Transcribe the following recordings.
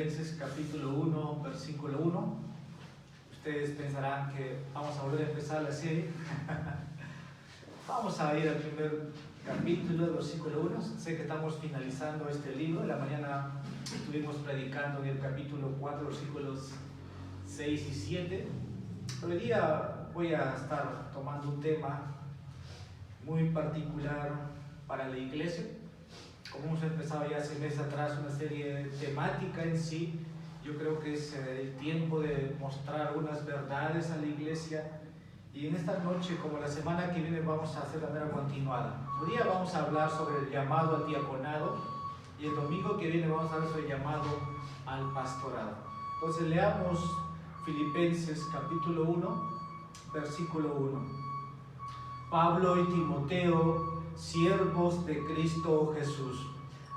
Filipenses capítulo 1, versículo 1. Ustedes pensarán que vamos a volver a empezar la serie. Vamos a ir al primer capítulo, versículo 1. Sé que estamos finalizando este libro. En la mañana estuvimos predicando en el capítulo 4, versículos 6 y 7. Hoy día voy a estar tomando un tema muy particular para la iglesia. Como hemos empezado ya hace meses atrás una serie temática en sí, yo creo que es el tiempo de mostrar unas verdades a la iglesia. Y en esta noche, como la semana que viene, vamos a hacer de manera continuada. Hoy día vamos a hablar sobre el llamado al diaconado y el domingo que viene vamos a hablar sobre el llamado al pastorado. Entonces leamos Filipenses capítulo 1, versículo 1. Pablo y Timoteo, siervos de Cristo Jesús,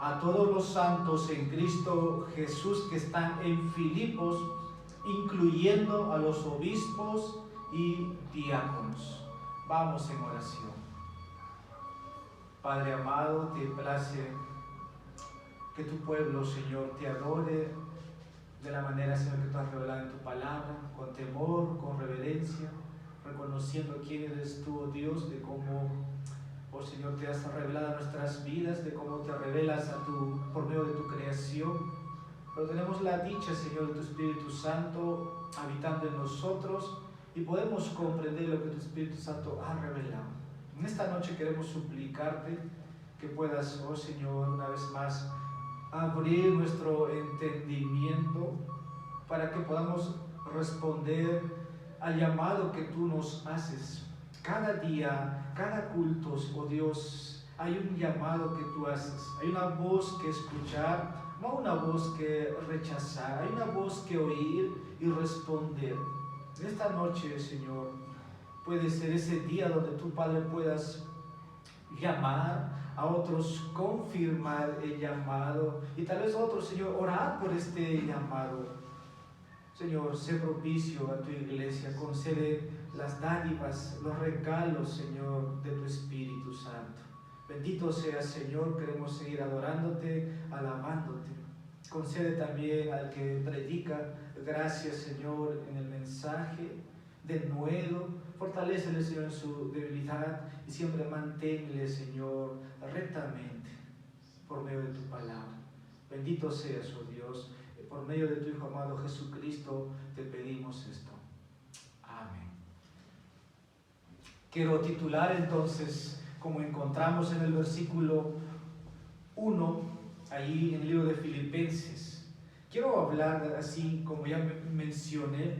a todos los santos en Cristo Jesús que están en Filipos, incluyendo a los obispos y diáconos. Vamos en oración. Padre amado, te place que tu pueblo, Señor, te adore de la manera, Señor, que tú has revelado en tu palabra, con temor, con reverencia, reconociendo quién eres tú, oh Dios, de cómo, oh Señor, te has revelado a nuestras vidas, de cómo te revelas por medio de tu creación. Pero tenemos la dicha, Señor, de tu Espíritu Santo habitando en nosotros y podemos comprender lo que tu Espíritu Santo ha revelado. En esta noche queremos suplicarte que puedas, oh Señor, una vez más abrir nuestro entendimiento para que podamos responder al llamado que tú nos haces. Cada día, cada culto, oh Dios, hay un llamado que tú haces. Hay una voz que escuchar, no una voz que rechazar. Hay una voz que oír y responder. En esta noche, Señor, puede ser ese día donde tú, Padre, puedas llamar a otros, confirmar el llamado y tal vez otros, Señor, orar por este llamado. Señor, sé propicio a tu iglesia, concede las dádivas, los regalos, Señor, de tu Espíritu Santo. Bendito seas, Señor, queremos seguir adorándote, alabándote. Concede también al que predica, gracias, Señor, en el mensaje, de nuevo. Fortalécele, Señor, en su debilidad y siempre manténle, Señor, rectamente por medio de tu palabra. Bendito seas, oh Dios. Por medio de tu Hijo amado Jesucristo te pedimos esto. Amén. Quiero titular entonces, como encontramos en el versículo 1, ahí en el libro de Filipenses. Quiero hablar así, como ya mencioné,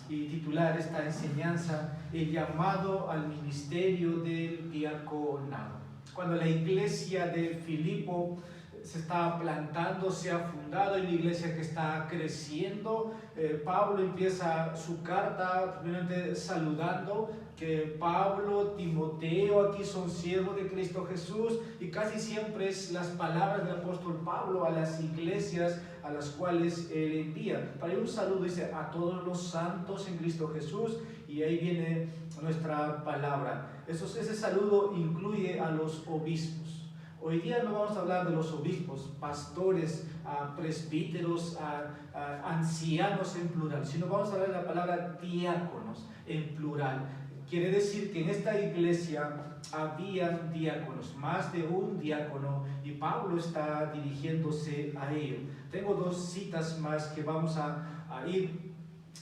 y titular esta enseñanza, el llamado al ministerio del diaconado. Cuando la iglesia de Filipo se está plantando, se ha fundado, en la iglesia que está creciendo, Pablo empieza su carta primeramente saludando que Pablo, Timoteo aquí son siervos de Cristo Jesús, y casi siempre es las palabras del apóstol Pablo a las iglesias a las cuales él envía. Para un saludo dice a todos los santos en Cristo Jesús, y ahí viene nuestra palabra. Ese saludo incluye a los obispos. Hoy día no vamos a hablar de los obispos, pastores, presbíteros, ancianos en plural, sino vamos a hablar de la palabra diáconos en plural. Quiere decir que en esta iglesia había diáconos, más de un diácono, y Pablo está dirigiéndose a ello. Tengo dos citas más que vamos a ir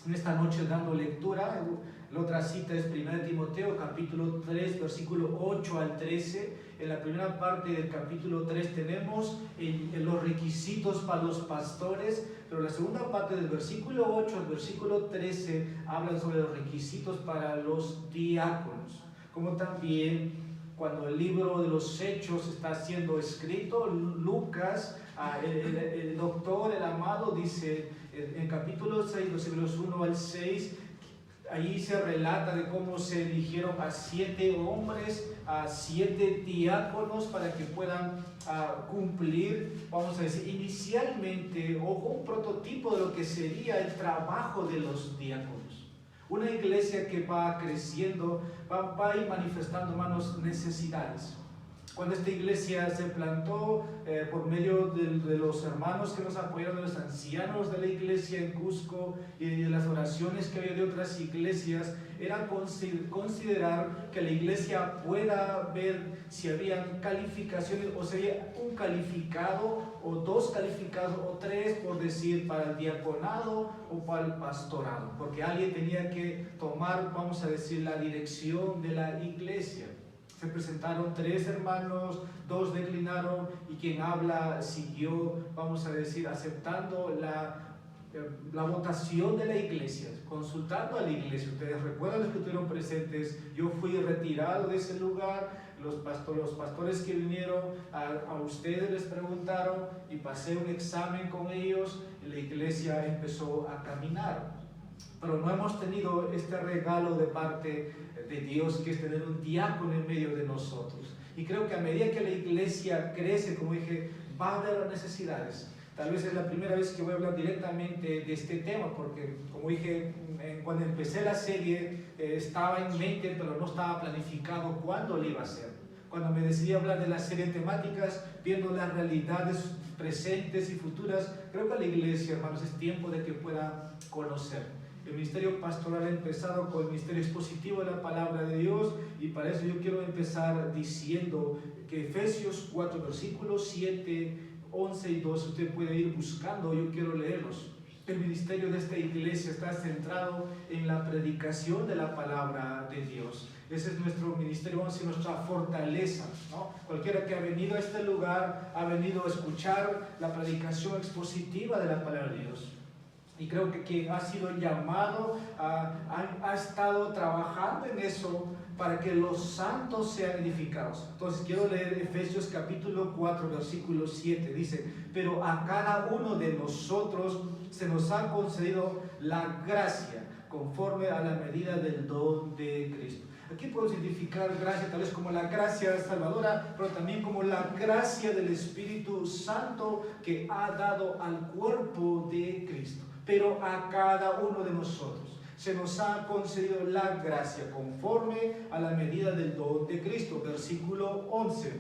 en esta noche dando lectura. La otra cita es 1 Timoteo capítulo 3 versículo 8 al 13. En la primera parte del capítulo 3 tenemos los requisitos para los pastores, pero la segunda parte del versículo 8 al versículo 13 habla sobre los requisitos para los diáconos. Como también cuando el libro de los Hechos está siendo escrito, Lucas, el doctor, el amado, dice en capítulo 6, versículos 1 al 6, ahí se relata de cómo se eligieron a 7 hombres, a 7 diáconos para que puedan cumplir, vamos a decir, inicialmente, un prototipo de lo que sería el trabajo de los diáconos. Una iglesia que va creciendo, va a ir manifestando, hermanos, necesidades. Cuando esta iglesia se plantó por medio de los hermanos que nos apoyaron, de los ancianos de la iglesia en Cusco y de las oraciones que había de otras iglesias, era considerar que la iglesia pueda ver si habían calificaciones, o sería un calificado o dos calificados o tres, por decir, para el diaconado o para el pastorado, porque alguien tenía que tomar, vamos a decir, la dirección de la iglesia. Se presentaron 3 hermanos, 2 declinaron y quien habla siguió, vamos a decir, aceptando la votación de la iglesia, consultando a la iglesia. Ustedes recuerdan los que estuvieron presentes, yo fui retirado de ese lugar, los pastores que vinieron a ustedes les preguntaron y pasé un examen con ellos y la iglesia empezó a caminar. Pero no hemos tenido este regalo de parte de Dios, que es tener un diácono en medio de nosotros. Y creo que a medida que la iglesia crece, como dije, va a haber necesidades. Tal vez es la primera vez que voy a hablar directamente de este tema, porque como dije, cuando empecé la serie estaba en mente, pero no estaba planificado cuándo lo iba a hacer. Cuando me decidí a hablar de la serie de temáticas, viendo las realidades presentes y futuras, creo que la iglesia, hermanos, es tiempo de que pueda conocer. El ministerio pastoral ha empezado con el ministerio expositivo de la palabra de Dios, y para eso yo quiero empezar diciendo que Efesios 4, versículos 7, 11 y 12, usted puede ir buscando, yo quiero leerlos. El ministerio de esta iglesia está centrado en la predicación de la palabra de Dios. Ese es nuestro ministerio, vamos a decir, nuestra fortaleza, ¿no? Cualquiera que ha venido a este lugar ha venido a escuchar la predicación expositiva de la palabra de Dios. Y creo que quien ha sido llamado ha estado trabajando en eso para que los santos sean edificados. Entonces quiero leer Efesios capítulo 4, versículo 7. Dice: pero a cada uno de nosotros se nos ha concedido la gracia conforme a la medida del don de Cristo. Aquí podemos identificar gracia tal vez como la gracia salvadora, pero también como la gracia del Espíritu Santo que ha dado al cuerpo de Cristo. Pero a cada uno de nosotros se nos ha concedido la gracia conforme a la medida del don de Cristo. Versículo 11.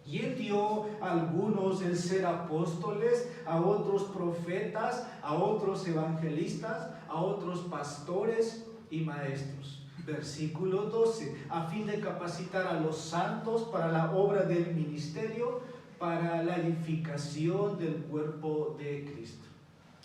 Y Él dio a algunos el ser apóstoles, a otros profetas, a otros evangelistas, a otros pastores y maestros. Versículo 12. A fin de capacitar a los santos para la obra del ministerio, para la edificación del cuerpo de Cristo.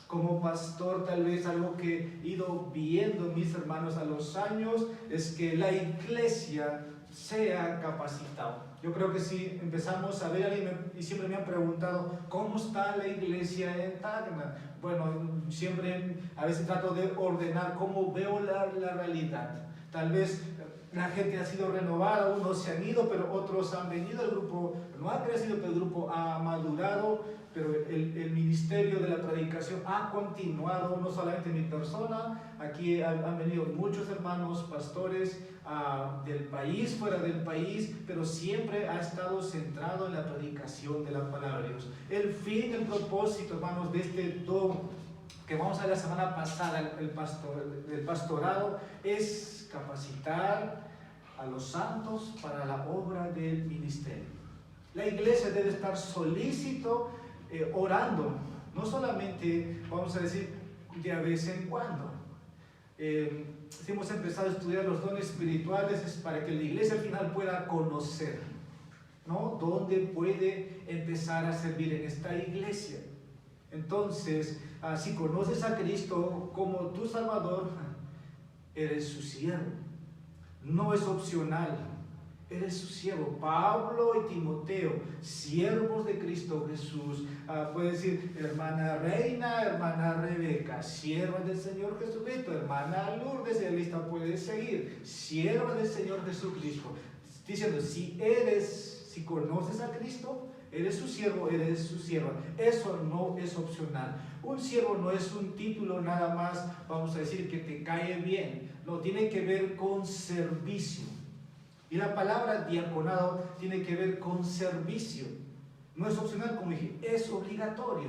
Como pastor, tal vez algo que he ido viendo, mis hermanos, a los años, es que la iglesia sea capacitada. Yo creo que si empezamos a ver, y siempre me han preguntado, ¿cómo está la iglesia en Tacna? Bueno, siempre a veces trato de ordenar cómo veo la realidad. Tal vez la gente ha sido renovada, unos se han ido, pero otros han venido. El grupo no ha crecido, pero el grupo ha madurado. Pero el ministerio de la predicación ha continuado, no solamente en mi persona. Aquí han venido muchos hermanos pastores del país, fuera del país, pero siempre ha estado centrado en la predicación de la palabra de Dios. El fin, el propósito, hermanos, de este don que vamos a ver la semana pasada, el pastorado, es capacitar a los santos para la obra del ministerio. La iglesia debe estar solícito, orando, no solamente, vamos a decir, de vez en cuando. Si hemos empezado a estudiar los dones espirituales, es para que la iglesia al final pueda conocer, ¿no?, dónde puede empezar a servir en esta iglesia. Entonces, si conoces a Cristo como tu Salvador, eres su siervo. No es opcional. Eres su siervo. Pablo y Timoteo, siervos de Cristo Jesús. Puede decir hermana Reina, hermana Rebeca, sierva del Señor Jesucristo. Hermana Lourdes, y la lista puede seguir. Sierva del Señor Jesucristo. Diciendo, si conoces a Cristo, eres su siervo, eres su sierva. Eso no es opcional. Un siervo no es un título nada más, vamos a decir, que te cae bien. No, tiene que ver con servicio. Y la palabra diaconado tiene que ver con servicio. No es opcional, como dije, es obligatorio.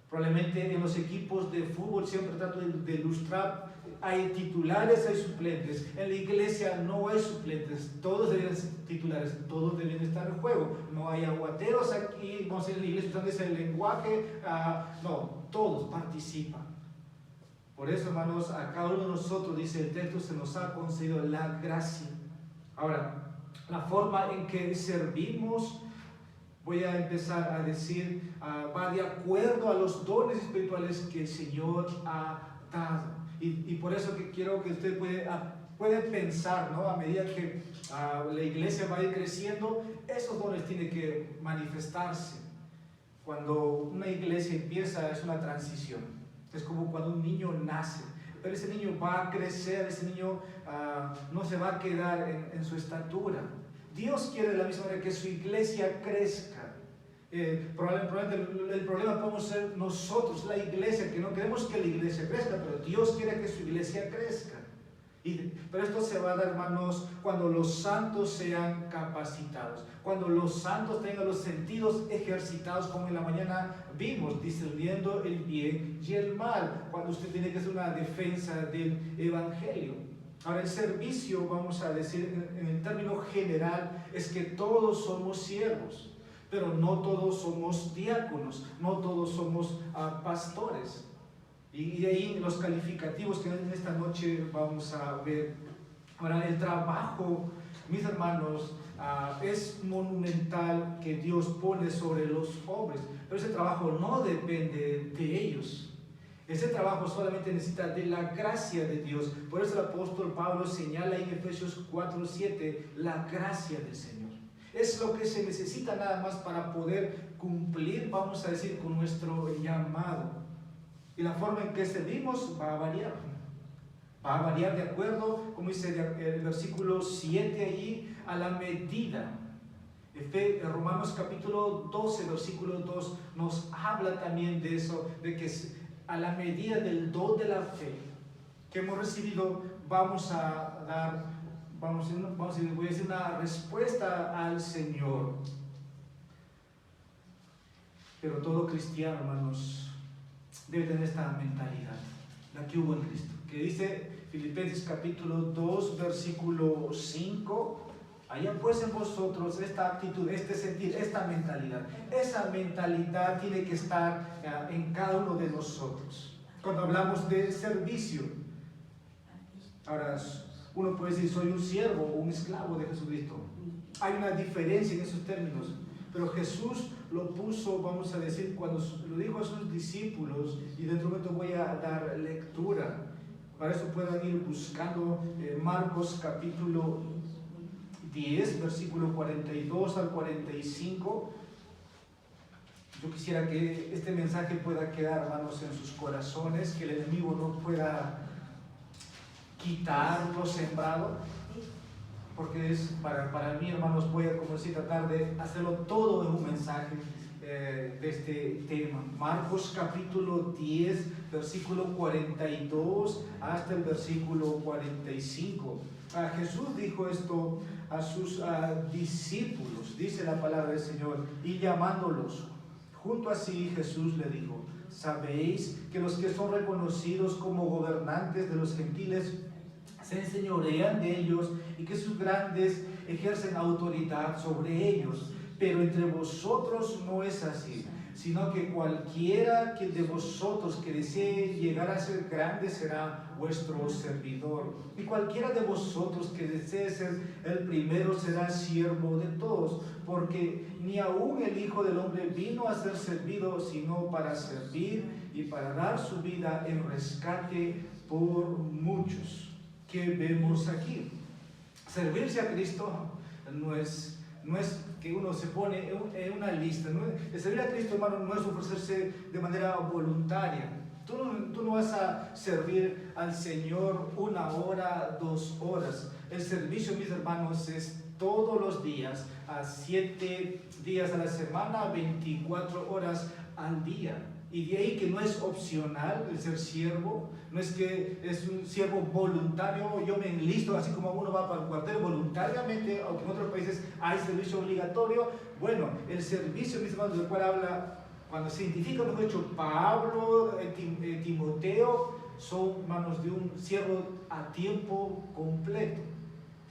Probablemente en los equipos de fútbol siempre trato de ilustrar, hay titulares, hay suplentes. En la iglesia no hay suplentes, todos deben ser titulares, todos deben estar en juego. No hay aguateros aquí, vamos a ir en la iglesia usando ese lenguaje, no, todos participan. Por eso, hermanos, a cada uno de nosotros, dice el texto, se nos ha concedido la gracia. Ahora, la forma en que servimos, voy a empezar a decir, va de acuerdo a los dones espirituales que el Señor ha dado. Y por eso que quiero que usted puede pensar, ¿no? A medida que la iglesia va a ir creciendo, esos dones tienen que manifestarse. Cuando una iglesia empieza, es una transición. Es como cuando un niño nace. Pero ese niño va a crecer, ese niño no se va a quedar en su estatura. Dios quiere de la misma manera que su iglesia crezca. Probablemente el problema podemos ser nosotros, la iglesia, que no queremos que la iglesia crezca, pero Dios quiere que su iglesia crezca. Pero esto se va a dar, hermanos, cuando los santos sean capacitados, cuando los santos tengan los sentidos ejercitados, como en la mañana vimos, discerniendo el bien y el mal, cuando usted tiene que hacer una defensa del evangelio. Ahora, el servicio, vamos a decir en el término general, es que todos somos siervos, pero no todos somos diáconos, no todos somos pastores. Y de ahí los calificativos que en esta noche vamos a ver. Ahora, el trabajo, mis hermanos, es monumental que Dios pone sobre los hombres, pero ese trabajo no depende de ellos. Ese trabajo solamente necesita de la gracia de Dios. Por eso el apóstol Pablo señala en Efesios 4:7 la gracia del Señor. Es lo que se necesita nada más para poder cumplir, vamos a decir, con nuestro llamado. Y la forma en que servimos va a variar. Va a variar de acuerdo, como dice el versículo 7 allí, a la medida. Romanos capítulo 12, versículo 2, nos habla también de eso, de que a la medida del don de la fe que hemos recibido, vamos a dar, voy a decir una respuesta al Señor. Pero todo cristiano, hermanos, debe tener esta mentalidad, la que hubo en Cristo, que dice Filipenses capítulo 2, versículo 5, allá pues en vosotros esta actitud, este sentir, esta mentalidad. Esa mentalidad tiene que estar en cada uno de nosotros. Cuando hablamos de servicio, ahora uno puede decir, soy un siervo o un esclavo de Jesucristo. Hay una diferencia en esos términos, pero Jesús lo puso, vamos a decir, cuando lo dijo a sus discípulos, y dentro de un momento voy a dar lectura. Para eso puedan ir buscando Marcos capítulo 10, versículo 42 al 45. Yo quisiera que este mensaje pueda quedar, hermanos, en sus corazones, que el enemigo no pueda quitar lo sembrado, porque es para mí, hermanos, voy a, como decir, tratar de hacerlo todo en un mensaje de este tema. Marcos capítulo 10, versículo 42 hasta el versículo 45. Jesús dijo esto a sus discípulos, dice la palabra del Señor, y llamándolos, junto a sí Jesús le dijo, ¿sabéis que los que son reconocidos como gobernantes de los gentiles se enseñorean de ellos y que sus grandes ejercen autoridad sobre ellos? Pero entre vosotros no es así, sino que cualquiera que de vosotros que desee llegar a ser grande será vuestro servidor. Y cualquiera de vosotros que desee ser el primero será siervo de todos, porque ni aun el Hijo del Hombre vino a ser servido, sino para servir y para dar su vida en rescate por muchos. ¿Qué vemos aquí? Servirse a Cristo no es que uno se pone en una lista. El servir a Cristo, hermano, no es ofrecerse de manera voluntaria. Tú no vas a servir al Señor 1 hora, 2 horas. El servicio, mis hermanos, es todos los días, a 7 días a la semana, 24 horas al día. Y de ahí que no es opcional el ser siervo, no es que es un siervo voluntario, yo me enlisto, así como uno va para el cuartel voluntariamente, aunque en otros países hay servicio obligatorio. Bueno, el servicio, mis hermanos, del cual habla cuando se identifica, mejor dicho, Pablo, Timoteo, son manos de un siervo a tiempo completo.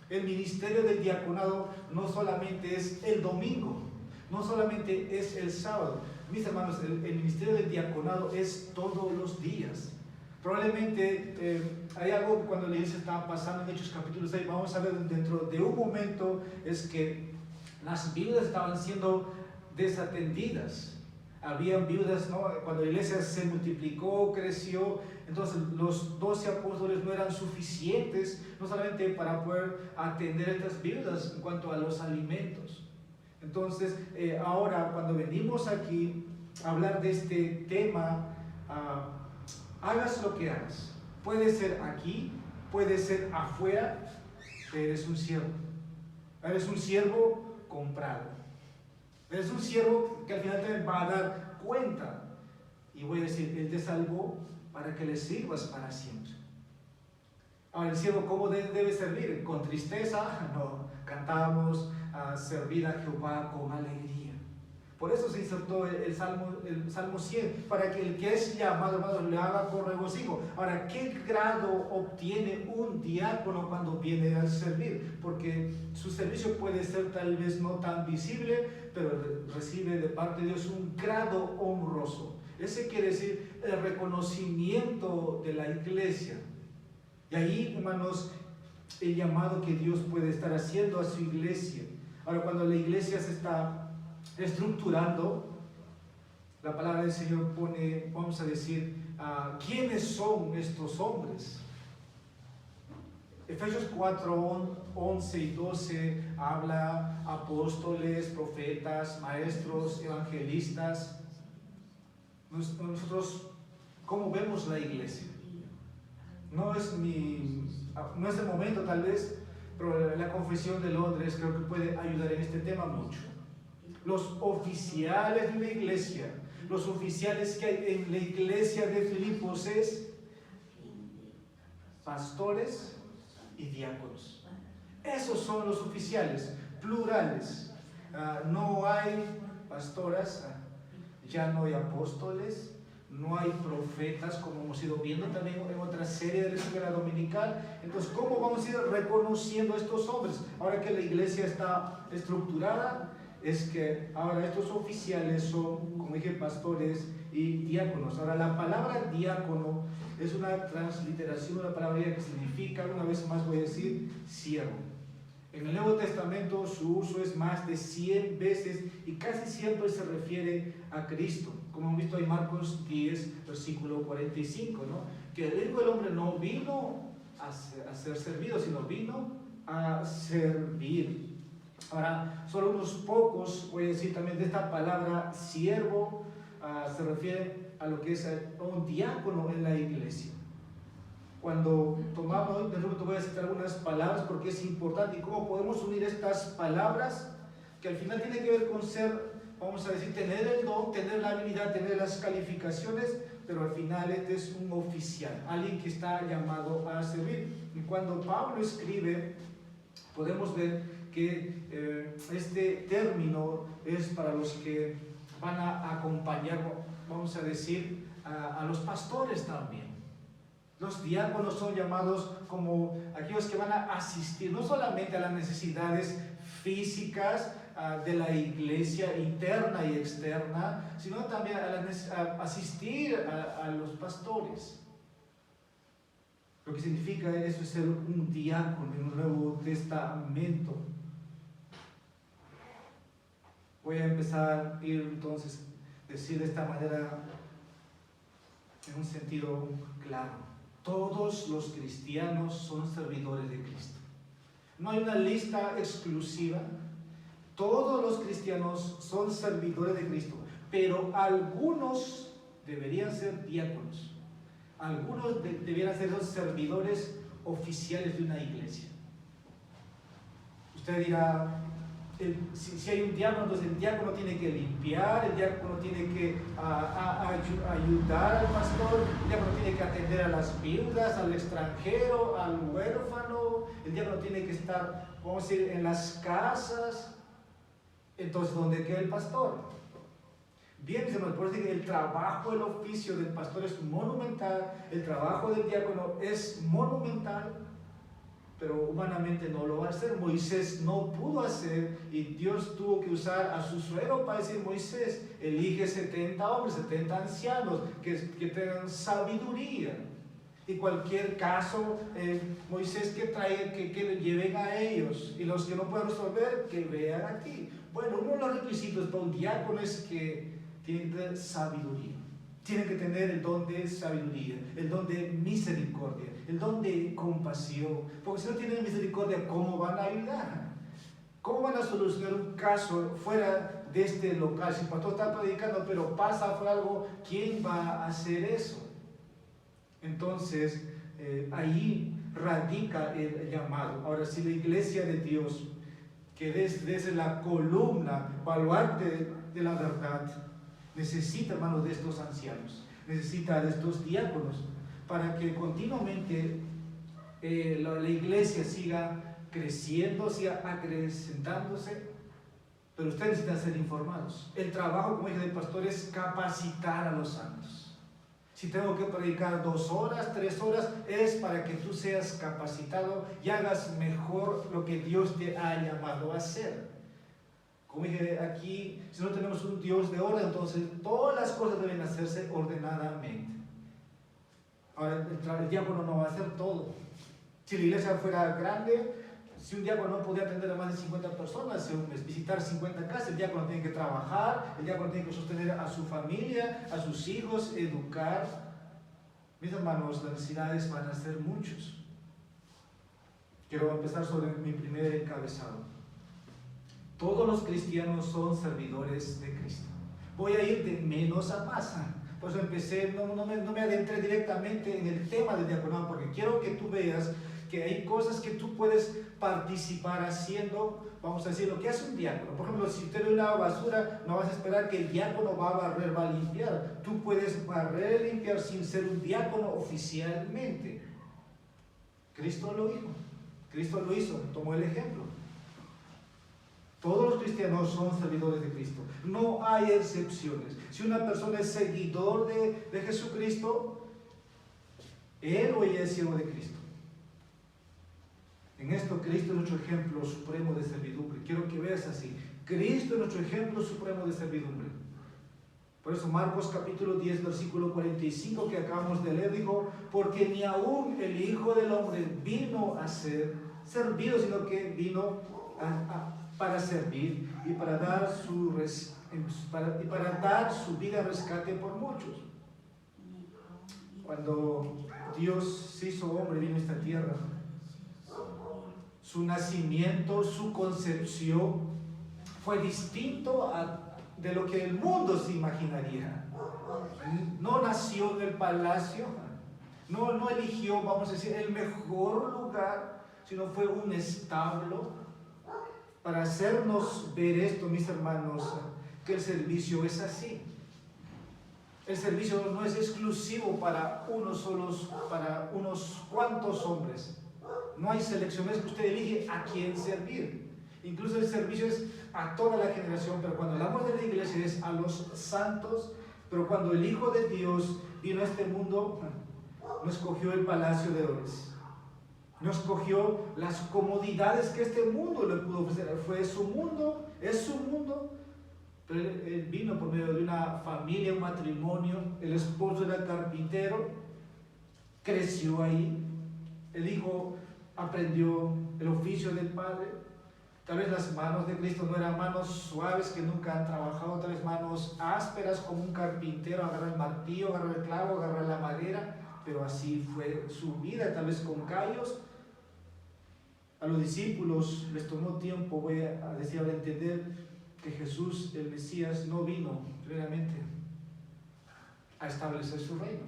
El ministerio del diaconado no solamente es el domingo, no solamente es el sábado. Mis hermanos, el ministerio del diaconado es todos los días. Probablemente hay algo que cuando la iglesia estaba pasando en Hechos capítulo 6, vamos a ver dentro de un momento, es que las viudas estaban siendo desatendidas. Habían viudas, ¿no? Cuando la iglesia se multiplicó, creció, entonces los 12 apóstoles no eran suficientes, no solamente para poder atender a estas viudas en cuanto a los alimentos. Entonces, ahora cuando venimos aquí a hablar de este tema, hagas lo que hagas. Puede ser aquí, puede ser afuera, eres un siervo. Eres un siervo comprado. Eres un siervo que al final te va a dar cuenta. Y voy a decir, Él te salvó para que le sirvas para siempre. Ahora, el siervo, ¿cómo debe servir? ¿Con tristeza? No, cantamos a servir a Jehová con alegría. Por eso se insertó el Salmo 100, para que el que es llamado, hermano, le haga con regocijo. Ahora, ¿qué grado obtiene un diácono cuando viene a servir? Porque su servicio puede ser tal vez no tan visible, pero recibe de parte de Dios un grado honroso. Ese quiere decir el reconocimiento de la iglesia. Y ahí, hermanos, el llamado que Dios puede estar haciendo a su iglesia. Ahora, cuando la iglesia se está estructurando, la palabra del Señor pone, vamos a decir, ¿quiénes son estos hombres? Efesios 4, 11 y 12 habla apóstoles, profetas, maestros, evangelistas. Nosotros, ¿cómo vemos la iglesia? No es el momento tal vez, pero la confesión de Londres creo que puede ayudar en este tema mucho. Los oficiales de la iglesia, los oficiales que hay en la iglesia de Filipos es pastores y diáconos. Esos son los oficiales, plurales. No hay pastoras, ya no hay apóstoles, no hay profetas, como hemos ido viendo también en otra serie de la escuela dominical. Entonces, ¿cómo vamos a ir reconociendo a estos hombres? Ahora que la iglesia está estructurada, es que ahora estos oficiales son, como dije, pastores y diáconos. Ahora, la palabra diácono es una transliteración de la palabra que significa, una vez más voy a decir, siervo. En el Nuevo Testamento su uso es más de 100 veces y casi siempre se refiere a Cristo. Como hemos visto en Marcos 10, versículo 45, ¿no? Que el Hijo del Hombre no vino a ser servido, sino vino a servir. Ahora, solo unos pocos, voy a decir también de esta palabra siervo, se refiere a lo que es un diácono en la iglesia. Cuando tomamos, de repente voy a citar algunas palabras porque es importante y cómo podemos unir estas palabras que al final tiene que ver con ser, vamos a decir, tener el don, tener la habilidad, tener las calificaciones, pero al final este es un oficial, alguien que está llamado a servir. Y cuando Pablo escribe, podemos ver que este término es para los que van a acompañar, vamos a decir, a los pastores también. Los diáconos son llamados como aquellos que van a asistir no solamente a las necesidades físicas de la iglesia interna y externa, sino también a asistir a los pastores. Lo que significa eso es ser un diácono en el Nuevo Testamento. Voy a empezar a ir entonces a decir de esta manera en un sentido claro. Todos los cristianos son servidores de Cristo. No hay una lista exclusiva. Todos los cristianos son servidores de Cristo, pero algunos deberían ser diáconos. Algunos debieran ser los servidores oficiales de una iglesia. Usted dirá, si hay un diácono, entonces el diácono tiene que limpiar, el diácono tiene que ayudar al pastor, el diácono tiene que atender a las viudas, al extranjero, al huérfano, el diácono tiene que estar, vamos a decir, en las casas. Entonces, ¿dónde queda el pastor? Bien, mis hermanos, por eso digo, el trabajo, el oficio del pastor es monumental, el trabajo del diácono es monumental, pero humanamente no lo va a hacer. Moisés no pudo hacer y Dios tuvo que usar a su suegro para decir: Moisés, elige 70 hombres, 70 ancianos que tengan sabiduría. Y cualquier caso, Moisés que traiga, que le lleven a ellos, y los que no puedan resolver, que vean aquí. Bueno, uno de los requisitos para un diácono es que tiene que tener sabiduría. Tiene que tener el don de sabiduría, el don de misericordia, el don de compasión. Porque si no tienen misericordia, ¿cómo van a ayudar? ¿Cómo van a solucionar un caso fuera de este local? Si el pastor está predicando, pero pasa por algo, ¿quién va a hacer eso? Entonces, ahí radica el llamado. Ahora, si la iglesia de Dios, que desde la columna, baluarte de la verdad, necesita, hermanos, de estos ancianos, necesita de estos diáconos, para que continuamente la iglesia siga creciendo, siga acrecentándose, pero ustedes necesitan ser informados. El trabajo, como dije, del pastor es capacitar a los santos. Si tengo que predicar 2 horas, 3 horas, es para que tú seas capacitado y hagas mejor lo que Dios te ha llamado a hacer. Como dije aquí, si no tenemos un Dios de orden, entonces todas las cosas deben hacerse ordenadamente. Ahora, el diácono no va a hacer todo. Si la iglesia fuera grande, si un diácono no podía atender a más de 50 personas, visitar 50 casas, el diácono tiene que trabajar, el diácono tiene que sostener a su familia, a sus hijos, educar. Mis hermanos, las necesidades van a ser muchos. Quiero empezar sobre mi primer encabezado. Todos los cristianos son servidores de Cristo. Voy a ir de menos a más. Por eso empecé, no me adentré directamente en el tema del diaconado, porque quiero que tú veas que hay cosas que tú puedes participar haciendo. Vamos a decir, lo que hace un diácono. Por ejemplo, si usted ve una basura, no vas a esperar que el diácono va a barrer, va a limpiar. Tú puedes barrer y limpiar sin ser un diácono oficialmente. Cristo lo hizo. Cristo lo hizo, tomó el ejemplo. Todos los cristianos son servidores de Cristo. No hay excepciones. Si una persona es seguidor de Jesucristo, él o ella es siervo de Cristo. En esto, Cristo es nuestro ejemplo supremo de servidumbre. Quiero que veas así. Cristo es nuestro ejemplo supremo de servidumbre. Por eso Marcos capítulo 10, versículo 45 que acabamos de leer, dijo: porque ni aún el Hijo del Hombre vino a ser servido, sino que vino para servir y para dar su vida en rescate por muchos. Cuando Dios se hizo hombre, vino a esta tierra, su nacimiento, su concepción fue distinto de lo que el mundo se imaginaría. No nació en el palacio, no eligió, vamos a decir, el mejor lugar, sino fue un establo para hacernos ver esto, mis hermanos, que el servicio es así. El servicio no es exclusivo para para unos cuantos hombres. No hay selecciones que usted elige a quién servir. Incluso el servicio es a toda la generación, pero cuando hablamos de la iglesia es a los santos. Pero cuando el Hijo de Dios vino a este mundo, no escogió el palacio de ores, no escogió las comodidades que este mundo le pudo ofrecer. Fue su mundo, es su mundo, pero él vino por medio de una familia, un matrimonio. El esposo era carpintero, creció ahí. El hijo aprendió el oficio del padre. Tal vez las manos de Cristo no eran manos suaves que nunca han trabajado, tal vez manos ásperas como un carpintero, agarrar el martillo, agarrar el clavo, agarrar la madera, pero así fue su vida, tal vez con callos. A los discípulos les tomó tiempo, voy a decir, a entender que Jesús, el Mesías, no vino primeramente a establecer su reino.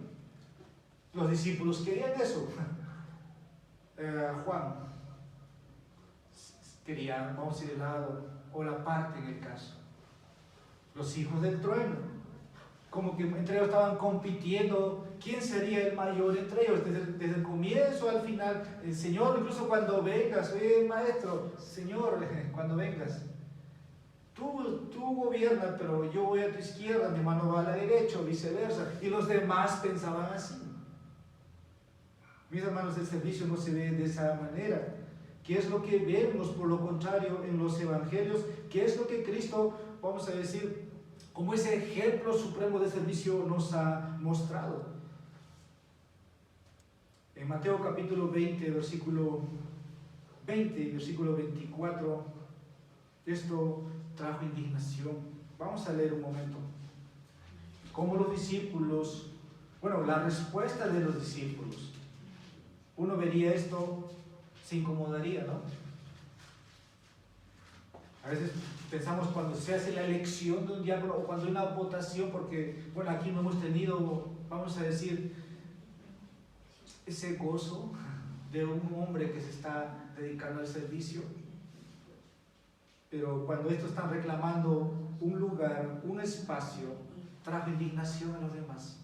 Los discípulos querían eso. Juan quería, vamos a decir, el lado o la parte en el caso. Los hijos del trueno, como que entre ellos estaban compitiendo quién sería el mayor entre ellos, desde el comienzo al final. El Señor, incluso cuando vengas, oye maestro, Señor, cuando vengas. Tú gobierna, pero yo voy a tu izquierda, mi hermano va a la derecha, o viceversa. Y los demás pensaban así. Mis hermanos, el servicio no se ve de esa manera. ¿Qué es lo que vemos, por lo contrario, en los evangelios? ¿Qué es lo que Cristo, vamos a decir, como ese ejemplo supremo de servicio nos ha mostrado? En Mateo capítulo 20, versículo 20 y versículo 24, esto trajo indignación. Vamos a leer un momento. Como los discípulos, bueno, la respuesta de los discípulos. Uno vería esto, se incomodaría, ¿no? A veces pensamos cuando se hace la elección de un diácono o cuando hay una votación, porque, bueno, aquí no hemos tenido, vamos a decir, ese gozo de un hombre que se está dedicando al servicio. Pero cuando estos están reclamando un lugar, un espacio, trajo indignación a los demás.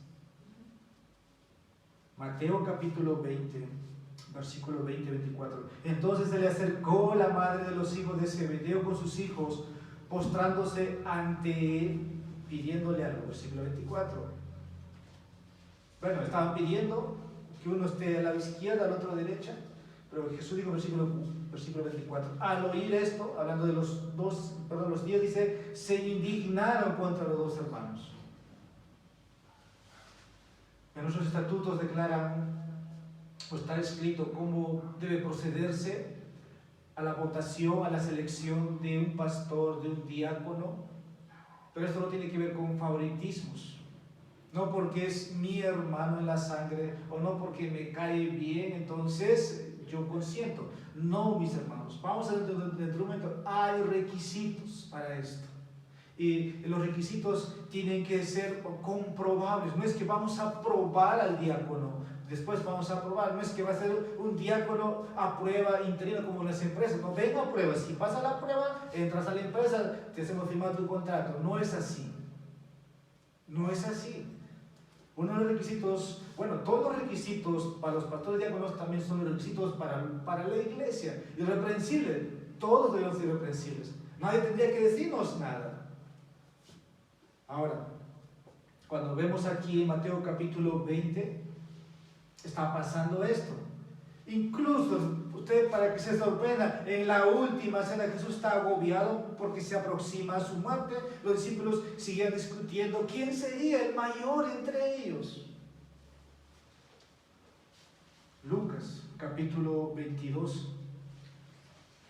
Mateo capítulo 20, versículo 20-24. Entonces se le acercó la madre de los hijos de Zebedeo con sus hijos, postrándose ante él, pidiéndole algo. Versículo 24. Bueno, estaban pidiendo que uno esté a la izquierda, al otro a la derecha, pero Jesús dijo, versículo 24, al oír esto, hablando de los 10, dice, se indignaron contra los dos hermanos. En nuestros estatutos declaran, o está escrito cómo debe procederse a la votación, a la selección de un pastor, de un diácono, pero esto no tiene que ver con favoritismos. No porque es mi hermano en la sangre o no porque me cae bien, entonces yo consiento. No, mis hermanos, vamos a ver dentro de un momento, hay requisitos para esto. Y los requisitos tienen que ser comprobables. No es que vamos a probar al diácono, después vamos a probar. No es que va a ser un diácono a prueba interina como las empresas. No, venga a prueba. Si pasa la prueba, entras a la empresa, te hacemos firmar tu contrato. No es así. No es así. Uno de los requisitos, bueno, todos los requisitos para los pastores diáconos también son los requisitos para la iglesia. Irreprensibles, todos debemos ser irreprensibles. Nadie tendría que decirnos nada. Ahora, cuando vemos aquí en Mateo capítulo 20, está pasando esto. Incluso, usted para que se sorprenda, en la última cena Jesús está agobiado porque se aproxima a su muerte. Los discípulos siguen discutiendo quién sería el mayor entre ellos. Lucas capítulo 22,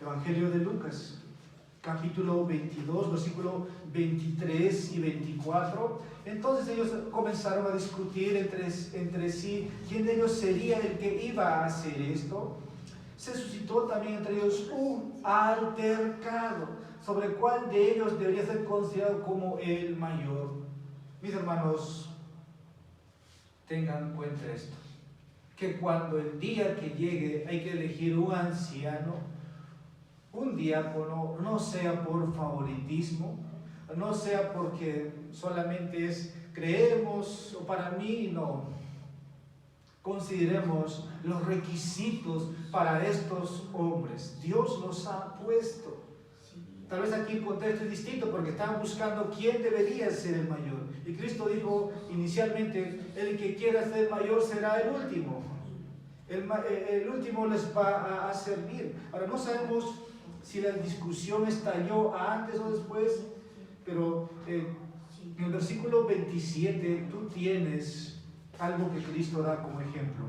Evangelio de Lucas capítulo 22, versículo 23 y 24. Entonces ellos comenzaron a discutir entre sí quién de ellos sería el que iba a hacer esto. Se suscitó también entre ellos un altercado sobre cuál de ellos debería ser considerado como el mayor. Mis hermanos, tengan en cuenta esto, que cuando el día que llegue hay que elegir un anciano, un diácono, no sea por favoritismo, no sea porque solamente creemos, o para mí, no. Consideremos los requisitos para estos hombres. Dios los ha puesto. Tal vez aquí el contexto es distinto porque estaban buscando quién debería ser el mayor. Y Cristo dijo inicialmente, el que quiera ser mayor será el último. El último les va a servir. Ahora no sabemos si la discusión estalló antes o después, pero en el versículo 27 tú tienes algo que Cristo da como ejemplo.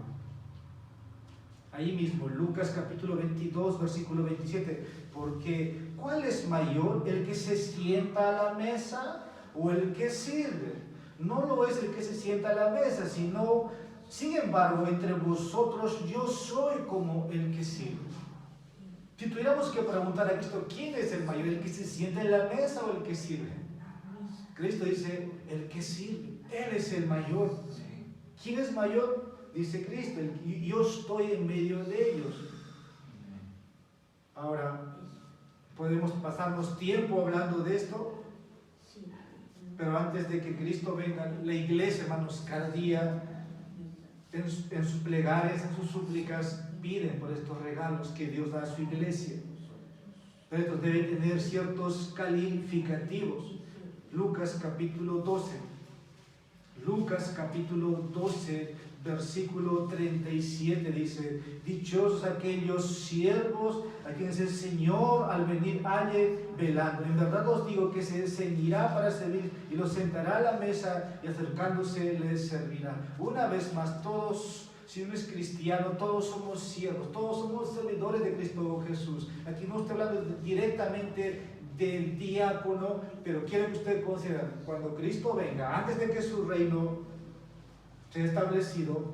Ahí mismo, Lucas capítulo 22, versículo 27. Porque, ¿cuál es mayor, el que se sienta a la mesa o el que sirve? No lo es el que se sienta a la mesa, sino, sin embargo, entre vosotros yo soy como el que sirve. Si tuviéramos que preguntar a Cristo, ¿quién es el mayor? ¿El que se sienta en la mesa o el que sirve? Cristo dice, el que sirve. Él es el mayor. ¿Quién es mayor? Dice Cristo, yo estoy en medio de ellos. Ahora, podemos pasarnos tiempo hablando de esto, pero antes de que Cristo venga, la iglesia, hermanos, cada día en sus plegarias, en sus súplicas, piden por estos regalos que Dios da a su iglesia. pero debe tener ciertos calificativos. Lucas capítulo 12. Lucas capítulo 12, versículo 37 dice: dichosos aquellos siervos a quienes el Señor al venir halle velando. En verdad os digo que se ceñirá para servir y los sentará a la mesa y acercándose les servirá. Una vez más, todos, si uno es cristiano, todos somos siervos, todos somos servidores de Cristo Jesús. Aquí no estoy hablando directamente del diácono, pero quiero que usted considere, cuando Cristo venga, antes de que su reino sea establecido,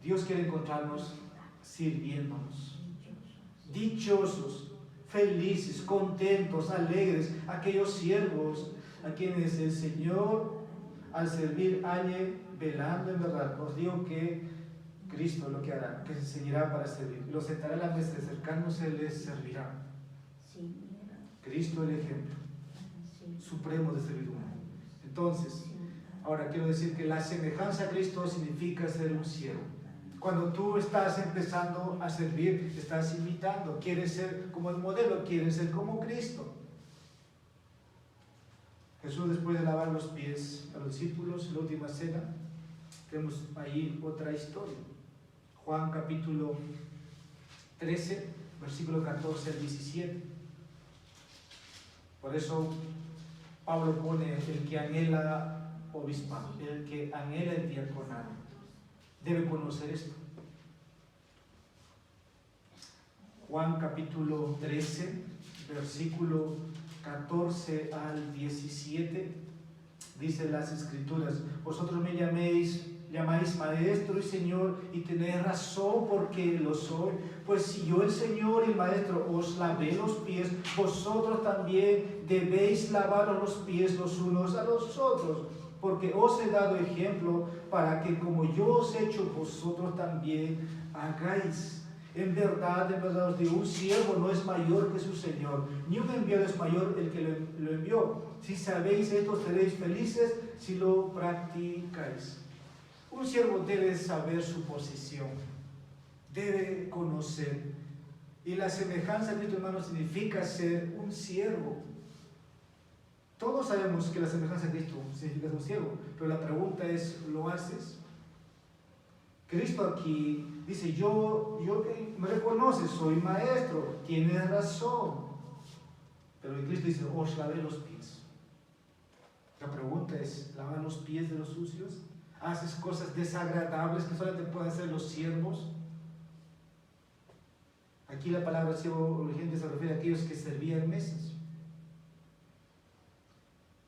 Dios quiere encontrarnos sirviéndonos. Dichosos, felices, contentos, alegres, aquellos siervos a quienes el Señor al servir halle velando en verdad. Os digo que Cristo lo que hará, que se ceñirá para servir, los sentará a la mesa, acercándose les servirá. Cristo el ejemplo supremo de servidumbre. Entonces, ahora quiero decir que la semejanza a Cristo significa ser un siervo. Cuando tú estás empezando a servir, estás imitando, quieres ser como el modelo, quieres ser como Cristo. Jesús, después de lavar los pies a los discípulos en la última cena, tenemos ahí otra historia. Juan capítulo 13, versículo 14 al 17. Por eso Pablo pone: el que anhela obispado, el que anhela el diaconado, debe conocer esto. Juan capítulo 13, versículo 14 al 17, dice las Escrituras: vosotros me llamáis maestro y señor, y tenéis razón porque lo soy, pues si yo el Señor y el maestro os lavé los pies, vosotros también debéis lavaros los pies los unos a los otros, porque os he dado ejemplo para que como yo os he hecho, vosotros también hagáis. En verdad os digo, un siervo no es mayor que su Señor, ni un enviado es mayor el que lo envió. Si sabéis esto, seréis felices si lo practicáis. Un siervo debe saber su posición, debe conocer. Y la semejanza de Cristo, hermano, significa ser un siervo. Todos sabemos que la semejanza de Cristo significa ser un siervo, pero la pregunta es, ¿lo haces? Cristo aquí dice: yo me reconoces, soy maestro, tienes razón. Pero Cristo dice: os lavé los pies. La pregunta es, ¿lavas los pies de los sucios? ¿Haces cosas desagradables que solamente pueden hacer los siervos? Aquí la palabra siervo urgente se refiere a aquellos que servían mesas.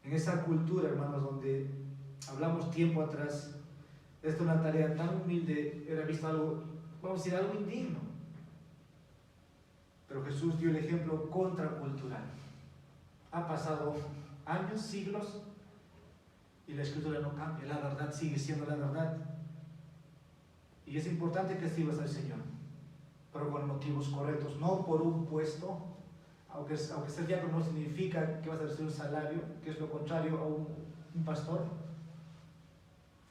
En esa cultura, hermanos, donde hablamos tiempo atrás, esta es una tarea tan humilde, era visto algo, vamos a decir, algo indigno. Pero Jesús dio el ejemplo contracultural. Ha pasado años, siglos, y la Escritura no cambia. La verdad sigue siendo la verdad. Y es importante que sirvas al Señor, pero con motivos correctos, no por un puesto. Aunque ser diácono no significa que vas a recibir un salario, que es lo contrario a un pastor.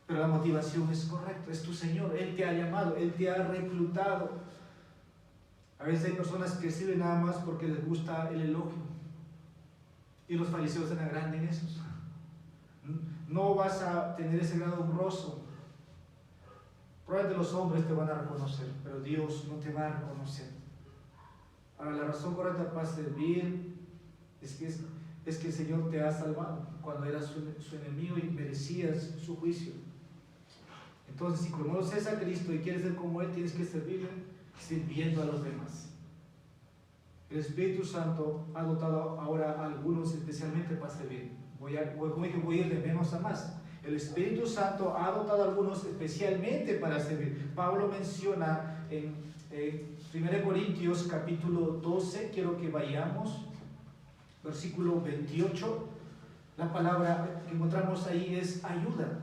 Pero la motivación es correcta, es tu Señor, Él te ha llamado, Él te ha reclutado. A veces hay personas que sirven nada más porque les gusta el elogio, y los fariseos se agrandan en eso. No vas a tener ese grado honroso. Probablemente los hombres te van a reconocer, pero Dios no te va a reconocer. Ahora, la razón correcta para servir es que el Señor te ha salvado cuando eras su enemigo y merecías su juicio. Entonces, si conoces a Cristo y quieres ser como Él, tienes que servirle sirviendo a los demás. El Espíritu Santo ha dotado ahora a algunos especialmente para servir. Voy a ir de menos a más. El Espíritu Santo ha dotado a algunos especialmente para servir. Pablo menciona en 1 Corintios capítulo 12, quiero que vayamos, versículo 28. La palabra que encontramos ahí es ayuda.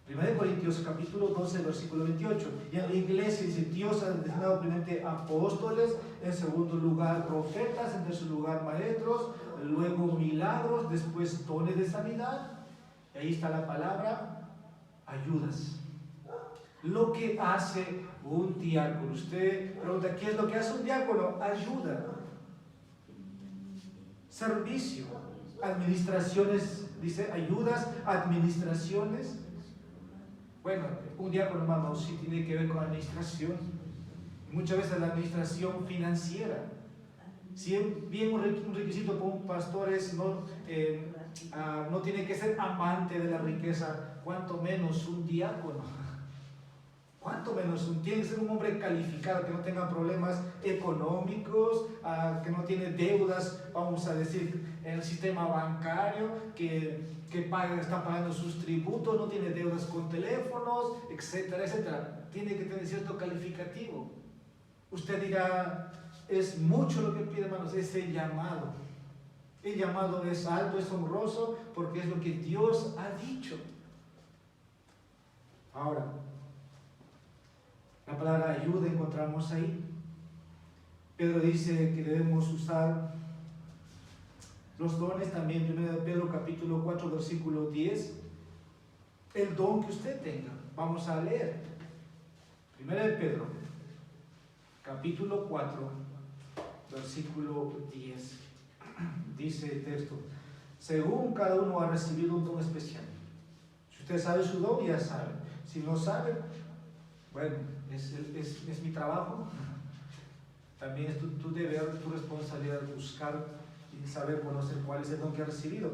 1 Corintios capítulo 12, versículo 28. Y en la iglesia dice: Dios ha designado primeramente apóstoles, en segundo lugar profetas, en tercer lugar maestros, luego milagros, después dones de sanidad. Y ahí está la palabra ayudas. Lo que hace un diácono. Usted pregunta, ¿qué es lo que hace un diácono? Ayuda, servicio, administraciones, dice, ayudas, administraciones. Bueno, un diácono, hermanos, sí tiene que ver con administración. Muchas veces la administración financiera. Si bien un requisito para un pastor es no tiene que ser amante de la riqueza, cuanto menos un diácono. Cuanto menos tiene que ser un hombre calificado, que no tenga problemas económicos, que no tiene deudas, vamos a decir, en el sistema bancario, que está pagando sus tributos, no tiene deudas con teléfonos, etcétera, etcétera. Tiene que tener cierto calificativo. Usted dirá, es mucho lo que pide, hermanos, es el llamado. El llamado es alto, es honroso, porque es lo que Dios ha dicho. Ahora, la palabra ayuda encontramos ahí. Pedro dice que debemos usar los dones también. 1 Pedro capítulo 4 versículo 10. El don que usted tenga. Vamos a leer. 1 Pedro capítulo 4 versículo 10. Dice el texto: según cada uno ha recibido un don especial. Si usted sabe su don, ya sabe. Si no sabe, bueno, es mi trabajo. También es tu deber, tu responsabilidad buscar y saber conocer cuál es el don que ha recibido.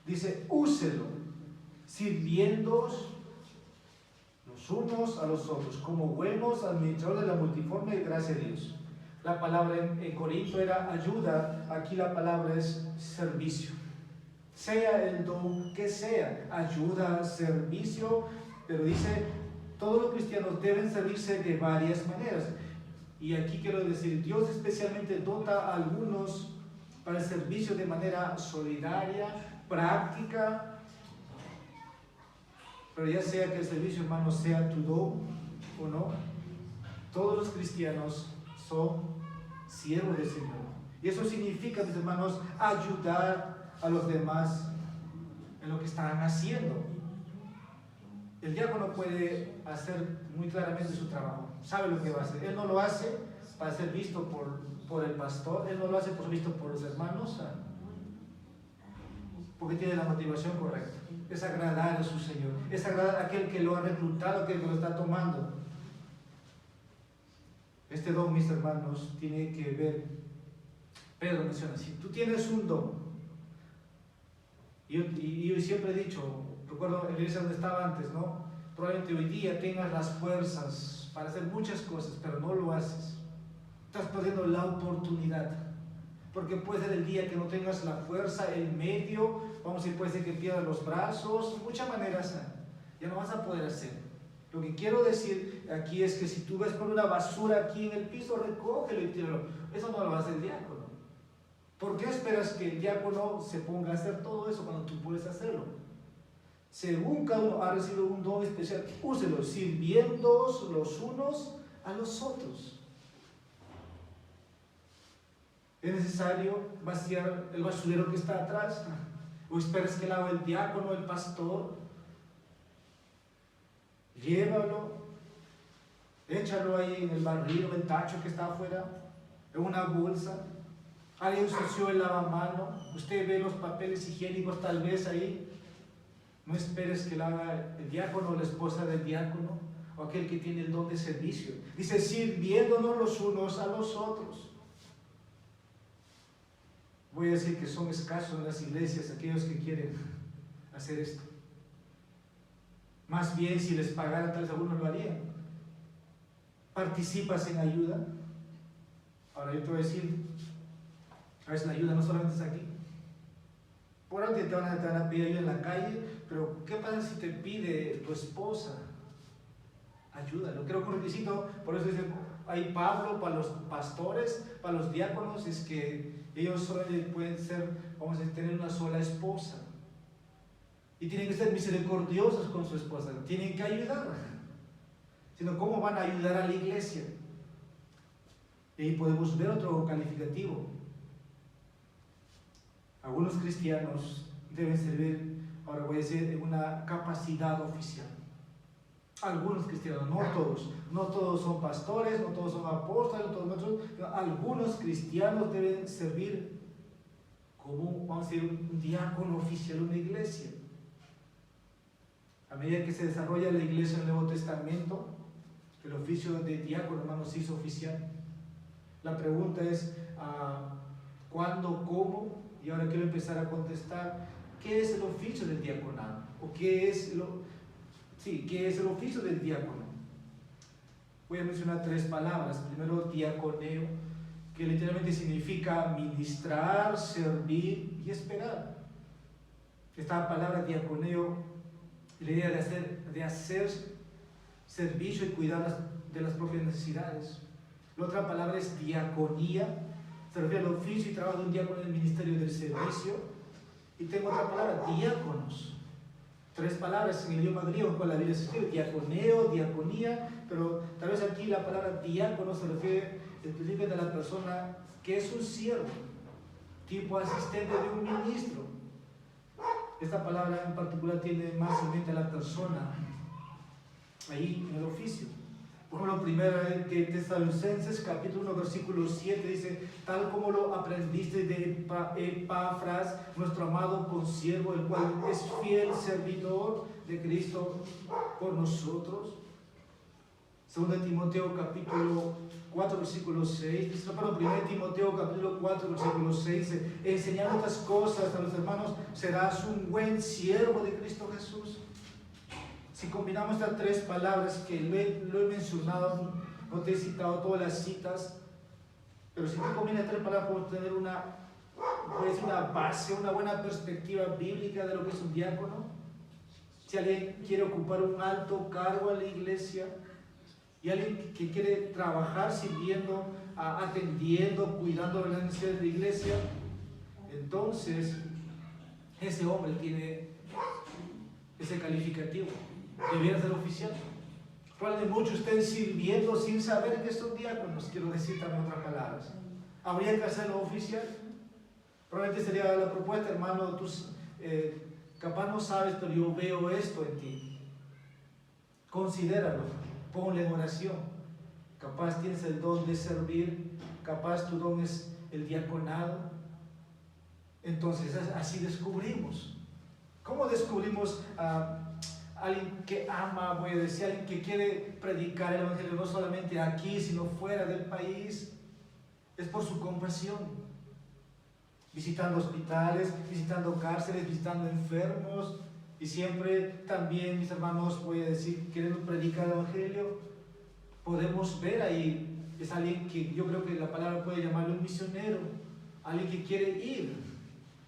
Dice, úselo, sirviéndoos los unos a los otros, como buenos administradores de la multiforme gracia de Dios. La palabra en Corinto era ayuda, aquí la palabra es servicio. Sea el don que sea, ayuda, servicio, pero dice, todos los cristianos deben servirse de varias maneras. Y aquí quiero decir, Dios especialmente dota a algunos para el servicio de manera solidaria, práctica, pero ya sea que el servicio, hermanos, sea tu don o no, todos los cristianos son siervos del Señor. Y eso significa, mis hermanos, ayudar a los demás en lo que están haciendo. El diácono puede hacer muy claramente su trabajo, sabe lo que va a hacer. Él no lo hace para ser visto por el pastor, él no lo hace por ser visto por los hermanos, porque tiene la motivación correcta. Es agradar a su Señor, es agradar a aquel que lo ha reclutado, aquel que lo está tomando. Este don, mis hermanos, tiene que ver, Pedro menciona, si tú tienes un don, y yo siempre he dicho, recuerdo en la iglesia donde estaba antes, ¿no? Probablemente hoy día tengas las fuerzas para hacer muchas cosas, pero no lo haces. Estás perdiendo la oportunidad. Porque puede ser el día que no tengas la fuerza, el medio, vamos a decir, puede ser que pierdas los brazos, muchas maneras, ya no vas a poder hacer. Lo que quiero decir aquí es que si tú ves con una basura aquí en el piso, recógelo y tíralo. Eso no lo hace el diácono. ¿Por qué esperas que el diácono se ponga a hacer todo eso cuando tú puedes hacerlo? Según cada uno ha recibido un don especial, úselo, sirviéndoos los unos a los otros. ¿Es necesario vaciar el basurero que está atrás? ¿O esperas que lo haga el diácono, el pastor? Llévalo, échalo ahí en el barril o el tacho que está afuera, en una bolsa. Alguien ensució el lavamano, usted ve los papeles higiénicos tal vez ahí. No esperes que lo haga el diácono o la esposa del diácono o aquel que tiene el don de servicio. Dice, sirviéndonos los unos a los otros. Voy a decir que son escasos en las iglesias aquellos que quieren hacer esto. Más bien, si les pagaran, tal vez algunos lo harían. ¿Participas en ayuda? Ahora yo te voy a decir, a veces la ayuda no solamente es aquí. Por ahora te van a pedir ayuda en la calle, pero ¿qué pasa si te pide tu esposa? Ayúdalo. Creo que un requisito, por eso dice, hay Pablo para los pastores, para los diáconos, es que ellos solo pueden ser, vamos a tener una sola esposa. Y tienen que ser misericordiosos con su esposa, tienen que ayudar. Sino, ¿cómo van a ayudar a la iglesia? Y ahí podemos ver otro calificativo. Algunos cristianos deben servir, ahora voy a decir, en una capacidad oficial. Algunos cristianos, no todos. No todos son pastores, no todos son apóstoles, no todos maestros. Algunos cristianos deben servir como, vamos a decir, un diácono oficial en una iglesia. A medida que se desarrolla la iglesia en el Nuevo Testamento, el oficio de diácono, hermanos, se hizo oficial. La pregunta es, ¿cuándo, cómo? Y ahora quiero empezar a contestar, ¿qué es el oficio del diaconado? ¿O qué es el oficio del diácono? Voy a mencionar 3 palabras. Primero, diaconeo, que literalmente significa ministrar, servir y esperar. Esta palabra diaconeo, la idea de hacer servicio y cuidar de las propias necesidades. La otra palabra es diaconía, se refiere al oficio y trabajo de un diácono en el ministerio del servicio. Y tengo otra palabra, diáconos. 3 palabras en el idioma griego con la Biblia se escribe: diaconeo, diaconía, pero tal vez aquí la palabra diácono se refiere específicamente a la persona que es un siervo, tipo asistente de un ministro. Esta palabra en particular tiene más en mente a la persona ahí en el oficio. Por ejemplo, primera de Tesalonicenses, capítulo 1, versículo 7, dice: tal como lo aprendiste de Epafras, nuestro amado consiervo, el cual es fiel servidor de Cristo por nosotros. Segunda de Timoteo, capítulo 4, versículo 6, dice, perdón, 1 Timoteo, capítulo 4, versículo 6, enseñando estas cosas a los hermanos, serás un buen siervo de Cristo Jesús. Si combinamos estas 3 palabras que lo he mencionado, no te he citado todas las citas, pero si tú combinas 3 palabras podemos tener una base, una buena perspectiva bíblica de lo que es un diácono. Si alguien quiere ocupar un alto cargo en la iglesia y alguien que quiere trabajar sirviendo, atendiendo, cuidando de las necesidades de la iglesia, entonces ese hombre tiene ese calificativo. Debería ser oficial. Probablemente muchos estén sirviendo sin saber que son diáconos, quiero decir también otras palabras. ¿Habría que hacerlo oficial? Probablemente sería la propuesta: hermano, tú capaz no sabes, pero yo veo esto en ti. Considéralo, ponle en oración. Capaz tienes el don de servir, capaz tu don es el diaconado. Entonces así descubrimos. ¿Cómo descubrimos alguien que ama, voy a decir, alguien que quiere predicar el evangelio no solamente aquí, sino fuera del país? Es por su compasión, visitando hospitales, visitando cárceles, visitando enfermos, y siempre también, mis hermanos, voy a decir, queremos predicar el evangelio. Podemos ver ahí, es alguien que yo creo que la palabra puede llamarlo un misionero, alguien que quiere ir,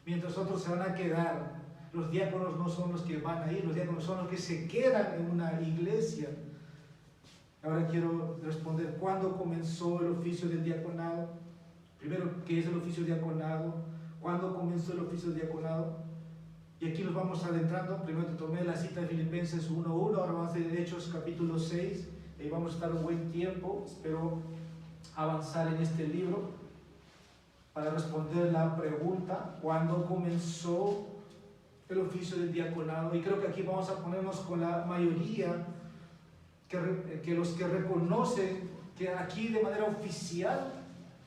mientras otros se van a quedar. Los diáconos no son los que van a ir, los diáconos son los que se quedan en una iglesia. Ahora quiero responder, ¿cuándo comenzó el oficio del diaconado? Primero, ¿qué es el oficio diaconado? ¿Cuándo comenzó el oficio del diaconado? Y aquí nos vamos adentrando. Primero te tomé la cita de Filipenses 1:1, ahora vamos a ir a Hechos capítulo 6, y vamos a estar un buen tiempo. Espero avanzar en este libro para responder la pregunta, ¿cuándo comenzó el oficio del diaconado? Y creo que aquí vamos a ponernos con la mayoría que los que reconocen que aquí de manera oficial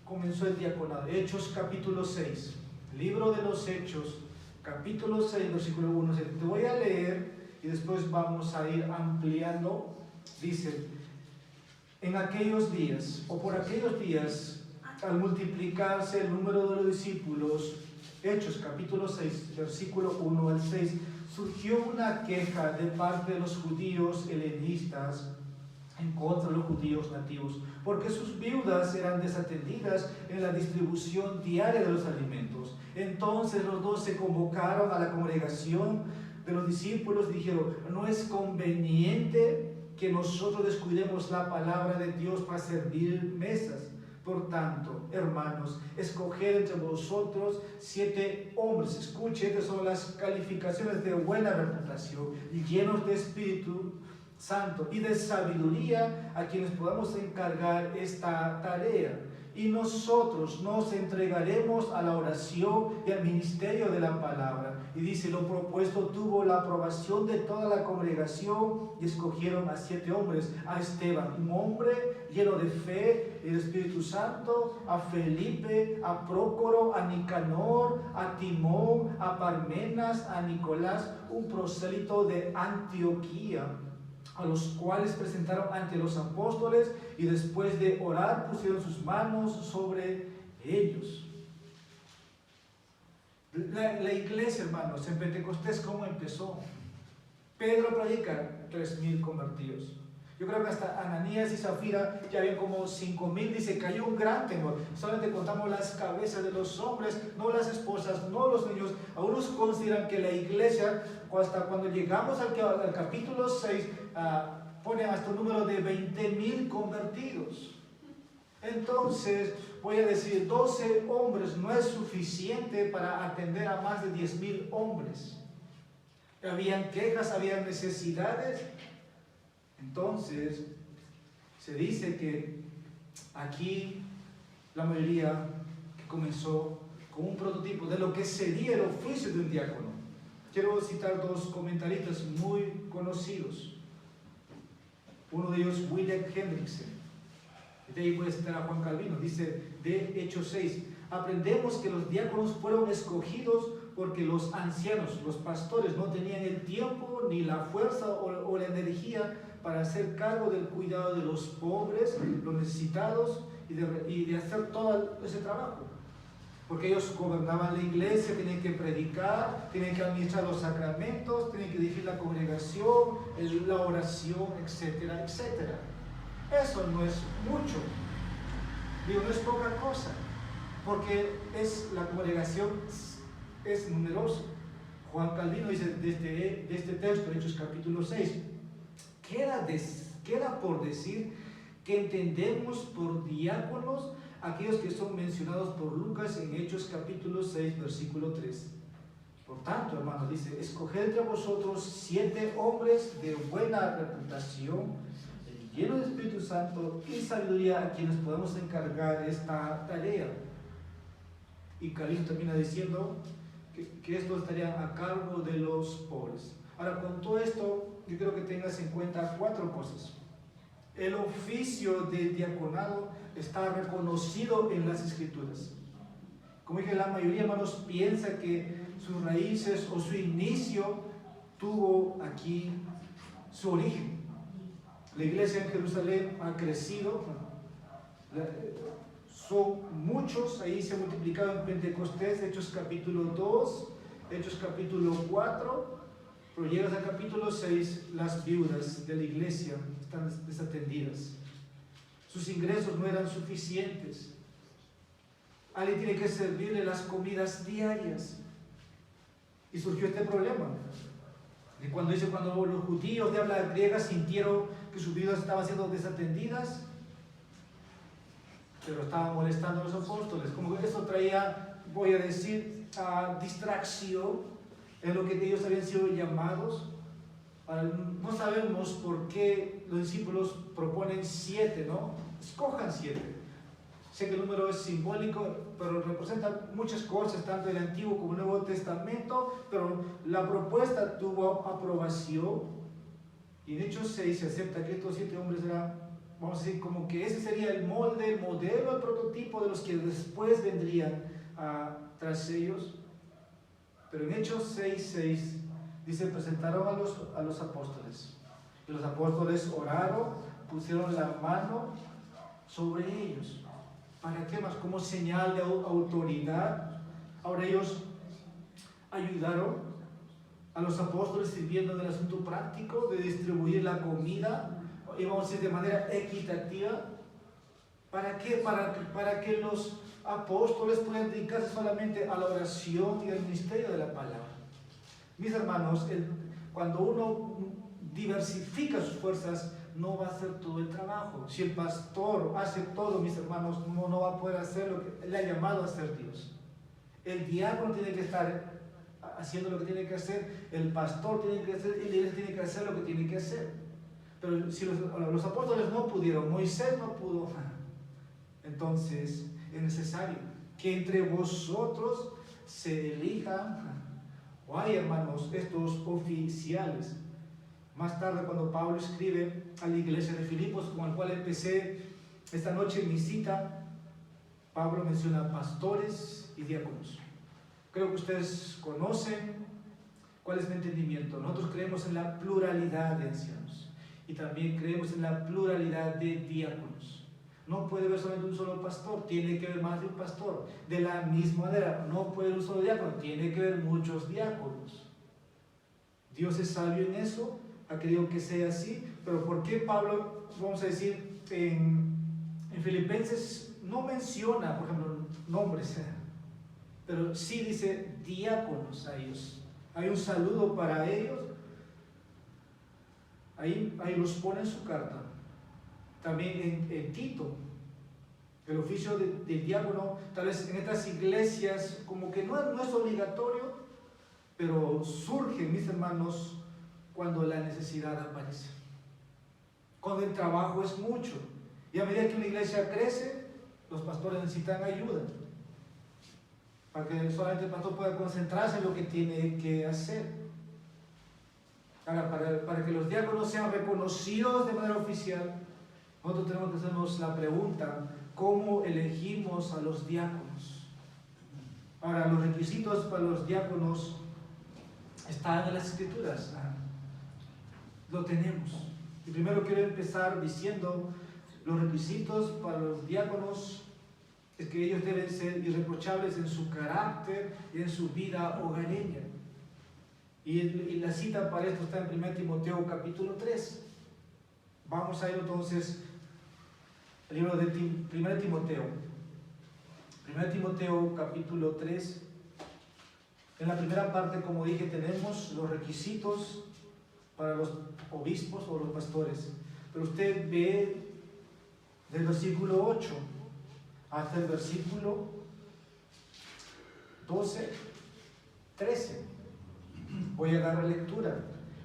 comenzó el diaconado. Hechos capítulo 6, libro de los Hechos capítulo 6, versículo 1. Te voy a leer y después vamos a ir ampliando. Dice: en aquellos días, o por aquellos días, al multiplicarse el número de los discípulos, Hechos capítulo 6, versículo 1 al 6, surgió una queja de parte de los judíos helenistas en contra de los judíos nativos, porque sus viudas eran desatendidas en la distribución diaria de los alimentos. Entonces los 12 convocaron a la congregación de los discípulos y dijeron: no es conveniente que nosotros descuidemos la palabra de Dios para servir mesas. Por tanto, hermanos, escoged entre vosotros 7 hombres, escuchen, estas son las calificaciones de buena reputación, llenos de Espíritu Santo y de sabiduría, a quienes podamos encargar esta tarea. y nosotros nos entregaremos a la oración y al ministerio de la palabra. Y dice, lo propuesto tuvo la aprobación de toda la congregación y escogieron a 7 hombres, a Esteban, un hombre lleno de fe y del Espíritu Santo, a Felipe, a Prócoro, a Nicanor, a Timón, a Parmenas, a Nicolás, un prosélito de Antioquía, a los cuales presentaron ante los apóstoles y después de orar pusieron sus manos sobre ellos. La iglesia, hermanos, en Pentecostés, ¿cómo empezó? Pedro predica, 3,000 convertidos. Yo creo que hasta Ananías y Zafira ya habían como 5,000, dice, cayó un gran temor. Solamente contamos las cabezas de los hombres, no las esposas, no los niños. Algunos consideran que la iglesia, hasta cuando llegamos al capítulo 6, ponen hasta un número de 20,000 convertidos. Entonces, voy a decir, 12 hombres no es suficiente para atender a más de 10,000 hombres. Habían quejas, habían necesidades. Entonces, se dice que aquí la mayoría que comenzó con un prototipo de lo que sería el oficio de un diácono. Quiero citar 2 comentaristas muy conocidos. Uno de ellos, William Hendrickson. De ahí voy a citar a Juan Calvino. Dice, de Hechos 6, aprendemos que los diáconos fueron escogidos porque los ancianos, los pastores, no tenían el tiempo ni la fuerza o la energía para hacer cargo del cuidado de los pobres, los necesitados y de hacer todo ese trabajo. Porque ellos gobernaban la iglesia, tenían que predicar, tenían que administrar los sacramentos, tenían que dirigir la congregación, la oración, etcétera, etcétera. Eso no es mucho, digo, no es poca cosa, porque la congregación es numerosa. Juan Calvino dice de este texto, Hechos capítulo 6, queda por decir que entendemos por diáconos aquellos que son mencionados por Lucas en Hechos capítulo 6, versículo 3. Por tanto, hermanos, dice, escoged entre vosotros 7 hombres de buena reputación, llenos de Espíritu Santo y sabiduría, a quienes podemos encargar esta tarea. Y Calvino termina diciendo que estos estarían a cargo de los pobres. Ahora, con todo esto, yo quiero que tengas en cuenta 4 cosas. El oficio de diaconado está reconocido en las Escrituras. Como dije, la mayoría, hermanos, piensa que sus raíces o su inicio tuvo aquí su origen. La iglesia en Jerusalén ha crecido, son muchos, ahí se ha multiplicado en Pentecostés, Hechos capítulo 2, Hechos capítulo 4, pero llegas al capítulo 6, las viudas de la iglesia están desatendidas. Sus ingresos no eran suficientes. Alguien tiene que servirle las comidas diarias. Y surgió este problema. Y cuando los judíos de habla griega sintieron que sus vidas estaban siendo desatendidas, pero estaban molestando a los apóstoles. Como que eso traía, voy a decir, distracción en lo que ellos habían sido llamados. No sabemos por qué los discípulos proponen 7, ¿no? Escojan 7. Sé que el número es simbólico, pero representa muchas cosas, tanto el Antiguo como el Nuevo Testamento, pero la propuesta tuvo aprobación. Y en Hechos 6 se acepta que estos 7 hombres eran, vamos a decir, como que ese sería el molde, el modelo, el prototipo de los que después vendrían tras ellos. Pero en Hechos 6:6 dice, presentaron a los apóstoles. Y los apóstoles oraron, pusieron la mano sobre ellos. ¿Para qué más? Como señal de autoridad. Ahora ellos ayudaron a los apóstoles sirviendo en el asunto práctico de distribuir la comida, y vamos a decir de manera equitativa. ¿Para qué? Para que los apóstoles puedan dedicarse solamente a la oración y al ministerio de la palabra. Mis hermanos, cuando uno diversifica sus fuerzas, no va a hacer todo el trabajo. Si el pastor hace todo, mis hermanos, no va a poder hacer lo que le ha llamado a hacer Dios. El diácono tiene que estar haciendo lo que tiene que hacer, el pastor tiene que hacer, el líder tiene que hacer lo que tiene que hacer. Pero si los apóstoles no pudieron, Moisés no pudo, Entonces es necesario que entre vosotros se elijan, o hay, hermanos, estos oficiales. Más tarde, cuando Pablo escribe a la iglesia de Filipos, con el cual empecé esta noche mi cita, Pablo menciona pastores y diáconos. Creo que ustedes conocen cuál es mi entendimiento. Nosotros creemos en la pluralidad de ancianos y también creemos en la pluralidad de diáconos. No puede haber solamente un solo pastor, tiene que haber más de un pastor. De la misma manera, no puede haber un solo diácono, tiene que haber muchos diáconos. Dios es sabio en eso, ha querido que sea así, pero ¿por qué Pablo, vamos a decir, en Filipenses no menciona, por ejemplo, nombres, pero sí dice diáconos a ellos? Hay un saludo para ellos, ahí los pone en su carta. También en Tito, el oficio de diácono, tal vez en estas iglesias, como que no es obligatorio, pero surge, mis hermanos, cuando la necesidad aparece. Cuando el trabajo es mucho. Y a medida que una iglesia crece, los pastores necesitan ayuda. Para que solamente el pastor pueda concentrarse en lo que tiene que hacer. Ahora, para que los diáconos sean reconocidos de manera oficial, nosotros tenemos que hacernos la pregunta: ¿cómo elegimos a los diáconos? Ahora, los requisitos para los diáconos están en las Escrituras. Lo tenemos. Y primero quiero empezar diciendo: los requisitos para los diáconos es que ellos deben ser irreprochables en su carácter y en su vida hogareña. Y la cita para esto está en 1 Timoteo capítulo 3. Vamos a ir entonces al libro de 1 Timoteo. 1 Timoteo capítulo 3. En la primera parte, como dije, tenemos los requisitos para los obispos o los pastores. Pero usted ve del versículo 8 hasta el versículo 12, 13. Voy a dar la lectura.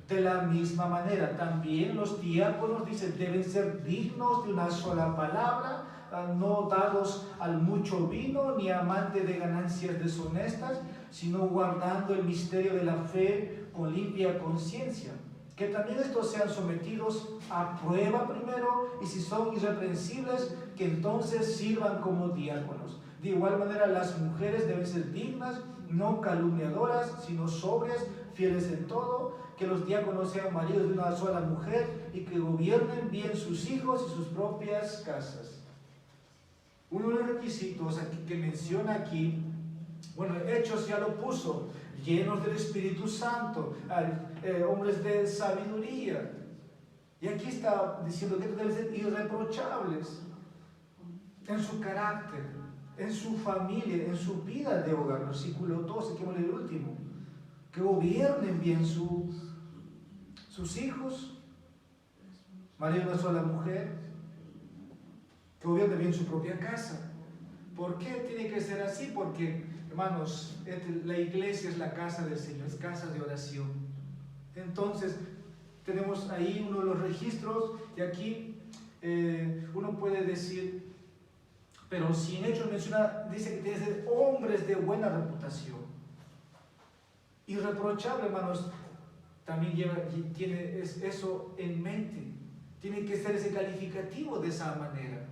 De la misma manera, también los diáconos, dice, deben ser dignos de una sola palabra, no dados al mucho vino, ni amantes de ganancias deshonestas, sino guardando el misterio de la fe con limpia conciencia. Que también estos sean sometidos a prueba primero, y si son irreprensibles, que entonces sirvan como diáconos. De igual manera, las mujeres deben ser dignas, no calumniadoras, sino sobrias, fieles en todo. Que los diáconos sean maridos de una sola mujer y que gobiernen bien sus hijos y sus propias casas. Uno de los requisitos que menciona aquí, bueno, Hechos ya lo puso: llenos del Espíritu Santo, hombres de sabiduría. Y aquí está diciendo que deben ser irreprochables en su carácter, en su familia, en su vida de hogar. Versículo 12, que es el último. Que gobiernen bien sus hijos, marido de una sola mujer, que gobiernen bien su propia casa. ¿Por qué tiene que ser así? Porque, hermanos, la iglesia es la casa del Señor, es casa de oración. Entonces, tenemos ahí uno de los registros, y aquí uno puede decir, pero si en Hechos menciona, dice que tiene que ser hombres de buena reputación. Irreprochable, hermanos, también tiene eso en mente. Tiene que ser ese calificativo de esa manera.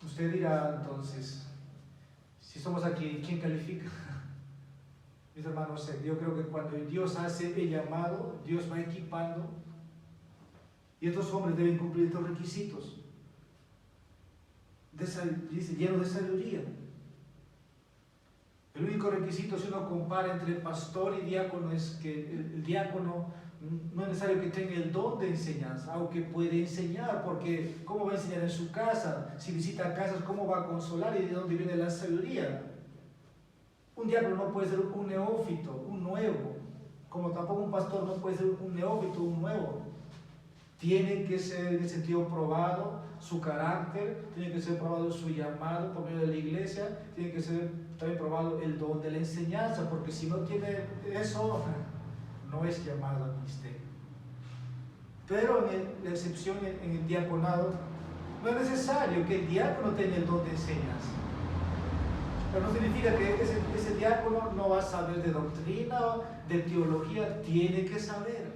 Usted dirá entonces, si somos aquí, ¿quién califica? Mis hermanos, yo creo que cuando Dios hace el llamado, Dios va equipando, y estos hombres deben cumplir estos requisitos. Dice, lleno de sabiduría. El único requisito, si uno compara entre pastor y diácono, es que el diácono no es necesario que tenga el don de enseñanza, aunque puede enseñar, porque ¿cómo va a enseñar en su casa? Si visita casas, ¿cómo va a consolar? ¿Y de dónde viene la sabiduría? Un diácono no puede ser un neófito, un nuevo, como tampoco un pastor no puede ser un neófito, un nuevo. Tiene que ser en el sentido probado su carácter, tiene que ser probado su llamado por medio de la iglesia, tiene que ser también probado el don de la enseñanza, porque si no tiene eso, no es llamado al ministerio. Pero la excepción en el diaconado, No es necesario que el diácono tenga el don de enseñanza. Pero no significa que ese diácono no va a saber de doctrina, de teología, tiene que saber.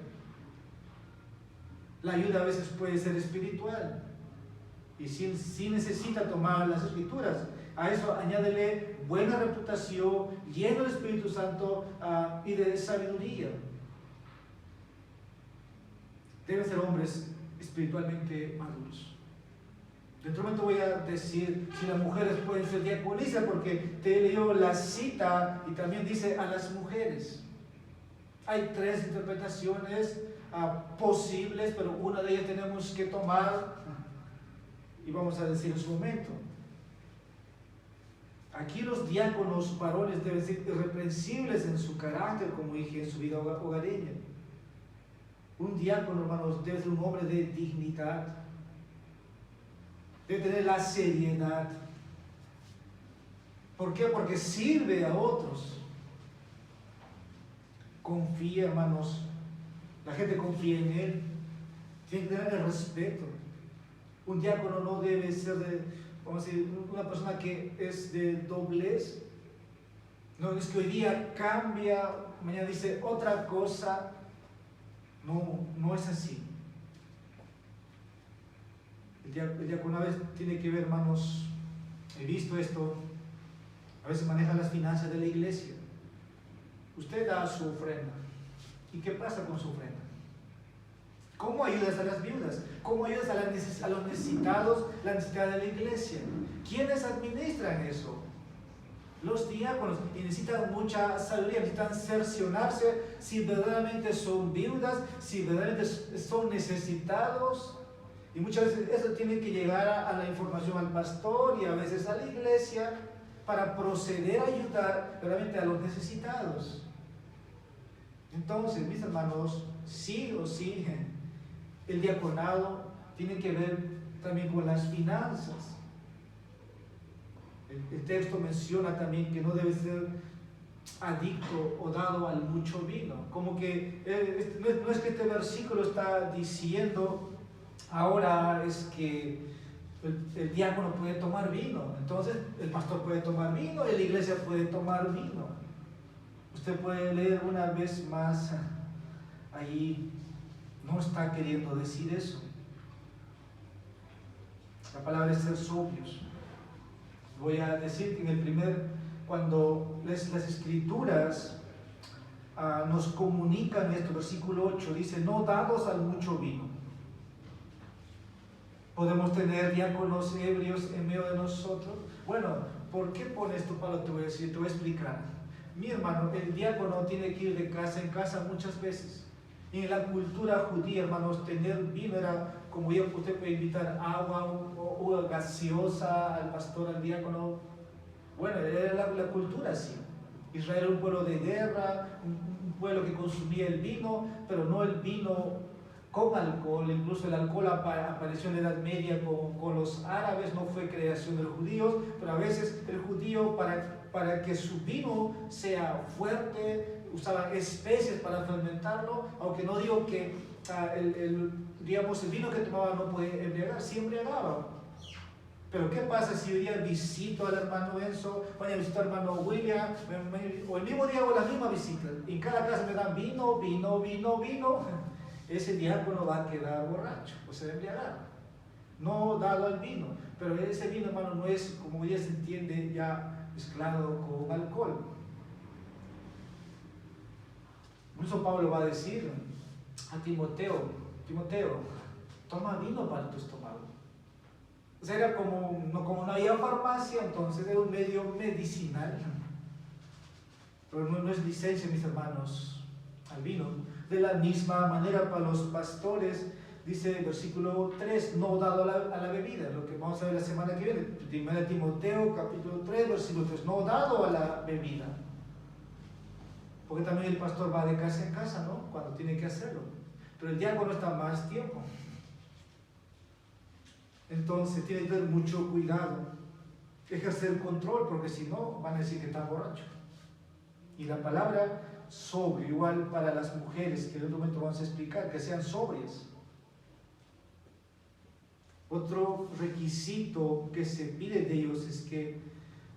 La ayuda a veces puede ser espiritual y sí necesita tomar las escrituras. A eso añádele buena reputación, lleno del Espíritu Santo y de sabiduría. Deben ser hombres espiritualmente maduros. Dentro de un momento voy a decir si las mujeres pueden ser diaconisas, porque te he leído la cita y también dice a las mujeres. Hay 3 interpretaciones posibles, pero una de ellas tenemos que tomar y vamos a decir en su momento. Aquí los diáconos varones deben ser irreprensibles en su carácter, como dije, en su vida hogareña. Un diácono, hermanos, debe ser un hombre de dignidad, debe tener la seriedad. ¿Por qué? Porque sirve a otros. Confía, hermanos, la gente confía en él, tiene que tener el respeto. Un diácono no debe ser vamos a decir, una persona que es de doblez. No es que hoy día cambia, mañana dice otra cosa. No es así. El diácono a veces tiene que ver, hermanos, he visto esto, a veces maneja las finanzas de la iglesia. Usted da su ofrenda. ¿Y qué pasa con su ofrenda? ¿Cómo ayudas a las viudas? ¿Cómo ayudas a los necesitados, la necesidad de la iglesia? ¿Quiénes administran eso? Los diáconos, y necesitan mucha sabiduría, necesitan cerciorarse si verdaderamente son viudas, si verdaderamente son necesitados. Y muchas veces eso tiene que llegar a la información al pastor y a veces a la iglesia para proceder a ayudar realmente a los necesitados. Entonces, mis hermanos, sí o sí, el diaconado tiene que ver también con las finanzas. El texto menciona también que no debe ser adicto o dado al mucho vino. Como que no es que este versículo está diciendo ahora es que el diácono puede tomar vino, entonces el pastor puede tomar vino y la iglesia puede tomar vino. Usted puede leer una vez más, ahí no está queriendo decir eso. La palabra es ser sobrios. Voy a decir que cuando las escrituras nos comunican esto, versículo 8, dice, no dados al mucho vino. ¿Podemos tener diáconos ebrios en medio de nosotros? Bueno, ¿por qué pone esto, Pablo? Te voy a decir, te voy a explicar. Mi hermano, el diácono tiene que ir de casa en casa muchas veces. Y en la cultura judía, hermanos, tener vino era como ya usted puede invitar agua o gaseosa al pastor, al diácono. Bueno, era la cultura así. Israel era un pueblo de guerra, un pueblo que consumía el vino, pero no el vino con alcohol. Incluso el alcohol apareció en la Edad Media con los árabes, no fue creación de los judíos, pero a veces el judío para que su vino sea fuerte usaba especies para fermentarlo, aunque no digo que el vino que tomaba no puede embriagar, sí embriagaba. Pero ¿qué pasa si hoy día visito al hermano Enzo, mañana visito al hermano William, o el mismo día hago la misma visita, y en cada casa me dan vino? Ese diácono va a quedar borracho, o se va a embriagar, no dado al vino. Pero ese vino, hermano, no es, como ya se entiende, ya mezclado con alcohol. Incluso Pablo va a decir a Timoteo, toma vino para tu estómago. O sea, era como no había farmacia, entonces era un medio medicinal. Pero no es licencia, mis hermanos, al vino. De la misma manera para los pastores, dice el versículo 3, no dado a la bebida, lo que vamos a ver la semana que viene. 1 Timoteo capítulo 3, versículo 3, no dado a la bebida. Porque también el pastor va de casa en casa, ¿no? Cuando tiene que hacerlo. Pero el diácono está más tiempo. Entonces tiene que tener mucho cuidado, ejercer control, porque si no van a decir que está borracho. Y la palabra sobrio, igual para las mujeres, que en otro momento vamos a explicar, que sean sobrias. Otro requisito que se pide de ellos es que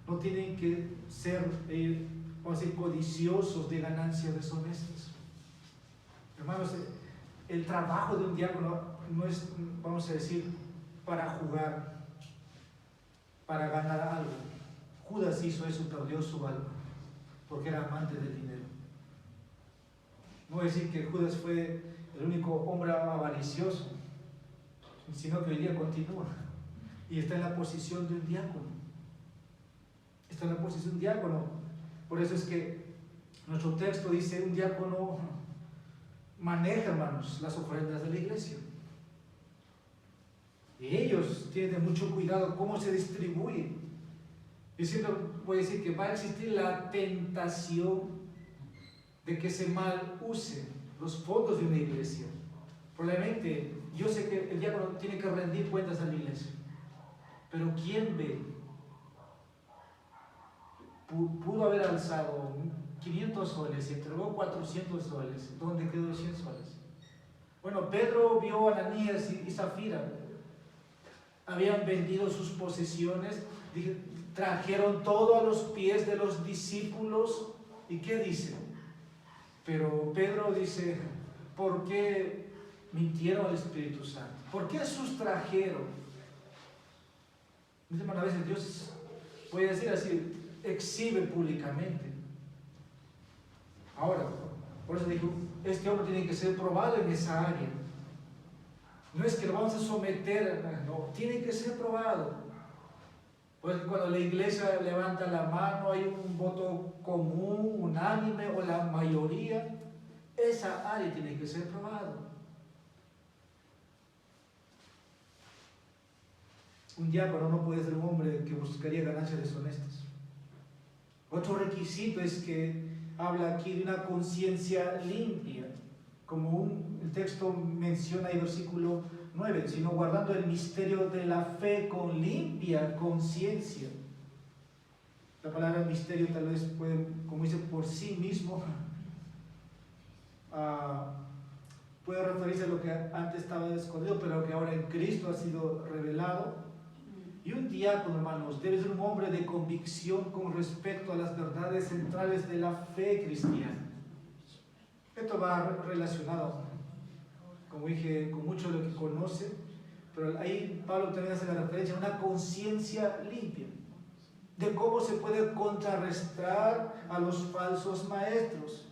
no tienen que ser, vamos a decir, codiciosos de ganancias deshonestas. Hermanos, el trabajo de un diácono no es, vamos a decir, para jugar, para ganar algo. Judas hizo eso, perdió su alma, porque era amante del dinero. No voy a decir que Judas fue el único hombre avaricioso, sino que hoy día continúa y está en la posición de un diácono. Está en la posición de un diácono. Por eso es que nuestro texto dice: un diácono maneja, hermanos, las ofrendas de la iglesia. Y ellos tienen mucho cuidado cómo se distribuyen. Yo siempre voy a decir que va a existir la tentación de que se mal use los fondos de una iglesia. Probablemente, yo sé que el diácono tiene que rendir cuentas a la iglesia, pero ¿quién ve? Pudo haber alzado 500 soles y entregó 400 soles. ¿Dónde quedó 100 soles? Bueno, Pedro vio a Ananías y Zafira. Habían vendido sus posesiones, trajeron todo a los pies de los discípulos. ¿Y qué dice? Pero Pedro dice: ¿por qué mintieron al Espíritu Santo? ¿Por qué sustrajeron? A veces Dios, voy a decir así, exhibe públicamente. Ahora, por eso digo, este hombre tiene que ser probado en esa área. No es que lo vamos a someter, no, tiene que ser probado. Pues cuando la iglesia levanta la mano, hay un voto común, unánime o la mayoría, esa área tiene que ser probada. Un diácono no puede ser un hombre que buscaría ganancias deshonestas. Otro requisito es que habla aquí de una conciencia limpia, como el texto menciona en el versículo 9, sino guardando el misterio de la fe con limpia conciencia. La palabra misterio tal vez puede, como dice, por sí mismo, puede referirse a lo que antes estaba escondido, pero que ahora en Cristo ha sido revelado. Y un diácono, hermanos, debe ser un hombre de convicción con respecto a las verdades centrales de la fe cristiana. Esto va relacionado, como dije, con mucho de lo que conoce, pero ahí Pablo también hace la referencia a una conciencia limpia, de cómo se puede contrarrestar a los falsos maestros.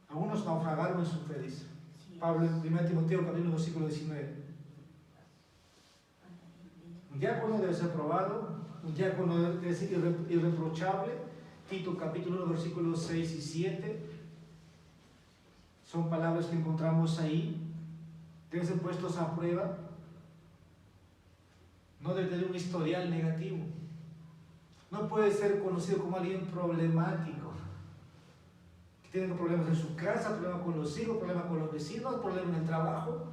Algunos naufragaron en su fe, dice Pablo en 1 Timoteo capítulo versículo 19. Un diácono debe ser probado, un diácono debe ser irreprochable. Tito capítulo 1 versículos 6 y 7 son palabras que encontramos ahí. Deben ser puestos a prueba. No debe tener un historial negativo. No puede ser conocido como alguien problemático, que tiene problemas en su casa, problemas con los hijos, problemas con los vecinos, problemas en el trabajo.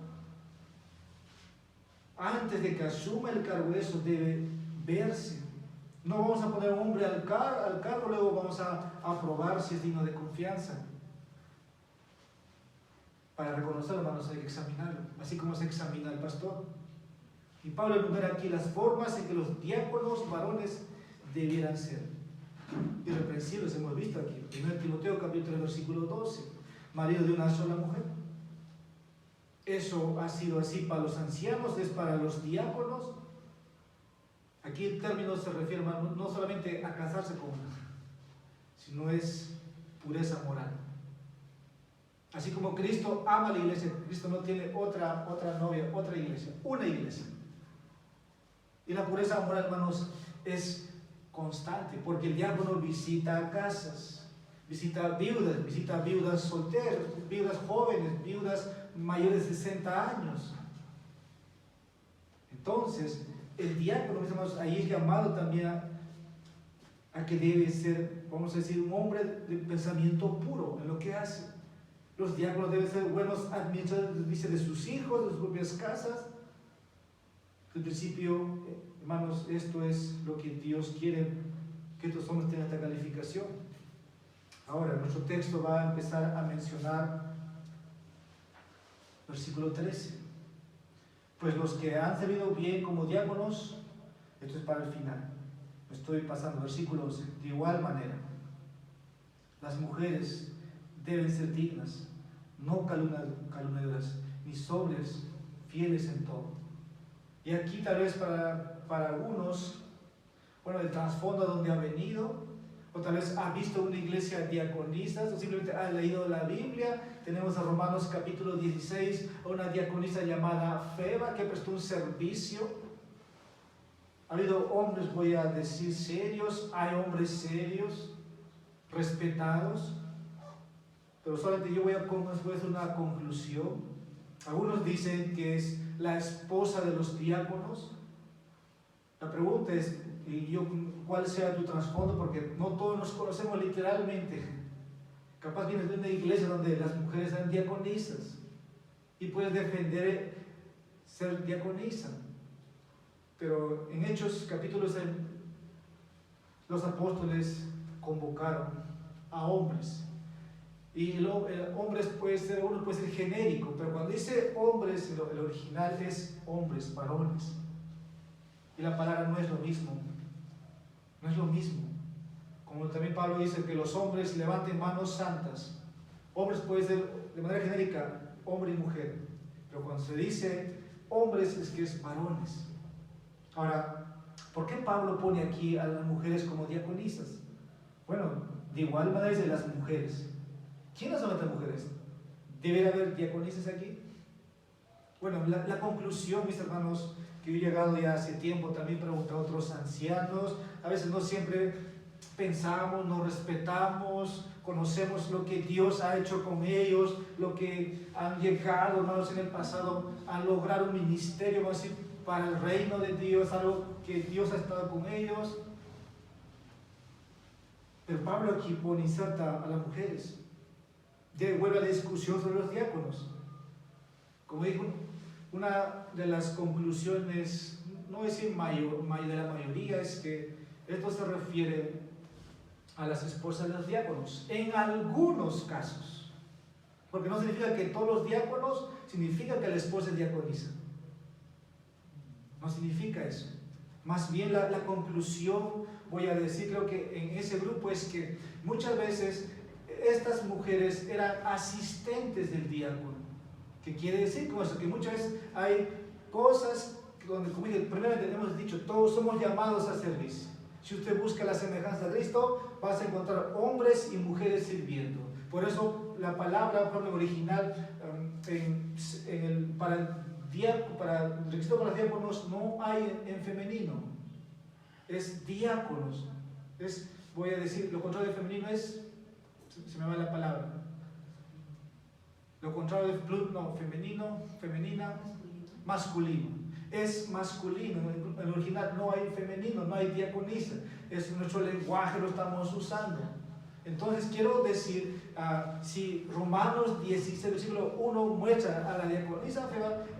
Antes de que asuma el cargo, eso debe verse. No vamos a poner a un hombre al cargo, luego vamos a probar si es digno de confianza. Para reconocerlo, hermanos, hay que examinarlo, así como se examina al pastor. Y Pablo enumera aquí las formas en que los diáconos varones debieran ser. Irreprensibles, hemos visto aquí. 1 Timoteo capítulo 3, versículo 12. Marido de una sola mujer. Eso ha sido así para los ancianos, es para los diáconos. Aquí el término se refiere no solamente a casarse con una, sino es pureza moral. Así como Cristo ama a la iglesia, Cristo no tiene otra novia, otra iglesia, una iglesia. Y la pureza moral, hermanos, es constante, porque el diácono visita casas, visita viudas solteras, viudas jóvenes, viudas mayores de 60 años. Entonces, el diácono, mis hermanos, ahí es llamado también a que debe ser, vamos a decir, un hombre de pensamiento puro en lo que hace. Los diáconos deben ser buenos administradores, dice, de sus hijos, de sus propias casas. En principio, hermanos, esto es lo que Dios quiere, que estos hombres tengan esta calificación. Ahora, nuestro texto va a empezar a mencionar versículo 13. Pues los que han servido bien como diáconos, esto es para el final, me estoy pasando, versículo 11, de igual manera, las mujeres deben ser dignas, no calumniadoras, ni sobrias, fieles en todo. Y aquí tal vez para algunos, bueno, el trasfondo donde ha venido, o tal vez ha visto una iglesia diaconisa, o simplemente ha leído la Biblia. Tenemos a Romanos capítulo 16, a una diaconisa llamada Feba que prestó un servicio. Ha habido hombres, voy a decir, serios, hay hombres serios, respetados, pero solamente yo voy a hacer una conclusión. Algunos dicen que es la esposa de los diáconos. La pregunta es, ¿cuál sea tu trasfondo? Porque no todos nos conocemos literalmente. Capaz vienes de una iglesia donde las mujeres eran diaconisas y puedes defender ser diaconisa. Pero en Hechos capítulo 6, los apóstoles convocaron a hombres. Y hombres uno puede ser genérico, pero cuando dice hombres, el original es hombres, varones. Y la palabra no es lo mismo. No es lo mismo. Como también Pablo dice que los hombres levanten manos santas. Hombres puede ser de manera genérica hombre y mujer. Pero cuando se dice hombres es que es varones. Ahora, ¿por qué Pablo pone aquí a las mujeres como diaconisas? Bueno, de igual manera dice las mujeres. ¿Quiénes son estas mujeres? ¿Debe haber diaconisas aquí? Bueno, la conclusión, mis hermanos, que yo he llegado ya hace tiempo, también pregunté a otros ancianos, a veces no siempre pensamos, no respetamos, conocemos lo que Dios ha hecho con ellos, lo que han llegado, hermanos, en el pasado, a lograr un ministerio, vamos a decir, para el reino de Dios, algo que Dios ha estado con ellos. Pero Pablo aquí inserta a las mujeres. Vuelve a la discusión sobre los diáconos. Como dijo, una de las conclusiones, no es decir de la mayoría, es que esto se refiere a las esposas de los diáconos, en algunos casos. Porque no significa que todos los diáconos, significa que la esposa es diaconisa. No significa eso. Más bien la conclusión, voy a decir, creo que en ese grupo es que muchas veces estas mujeres eran asistentes del diácono. ¿Qué quiere decir con eso? Que muchas veces hay cosas donde, como dije, primeramente hemos dicho, todos somos llamados a servicio. Si usted busca la semejanza de Cristo, vas a encontrar hombres y mujeres sirviendo. Por eso la palabra original para el requisito para diáconos no hay en femenino. Es diáconos. Voy a decir, lo contrario de femenino es, se me va la palabra. Lo contrario de femenino, femenina, masculino. Es masculino, en el original no hay femenino, no hay diaconisa. Es nuestro lenguaje, lo estamos usando. Entonces quiero decir, si Romanos 16, versículo 1 muestra a la diaconisa,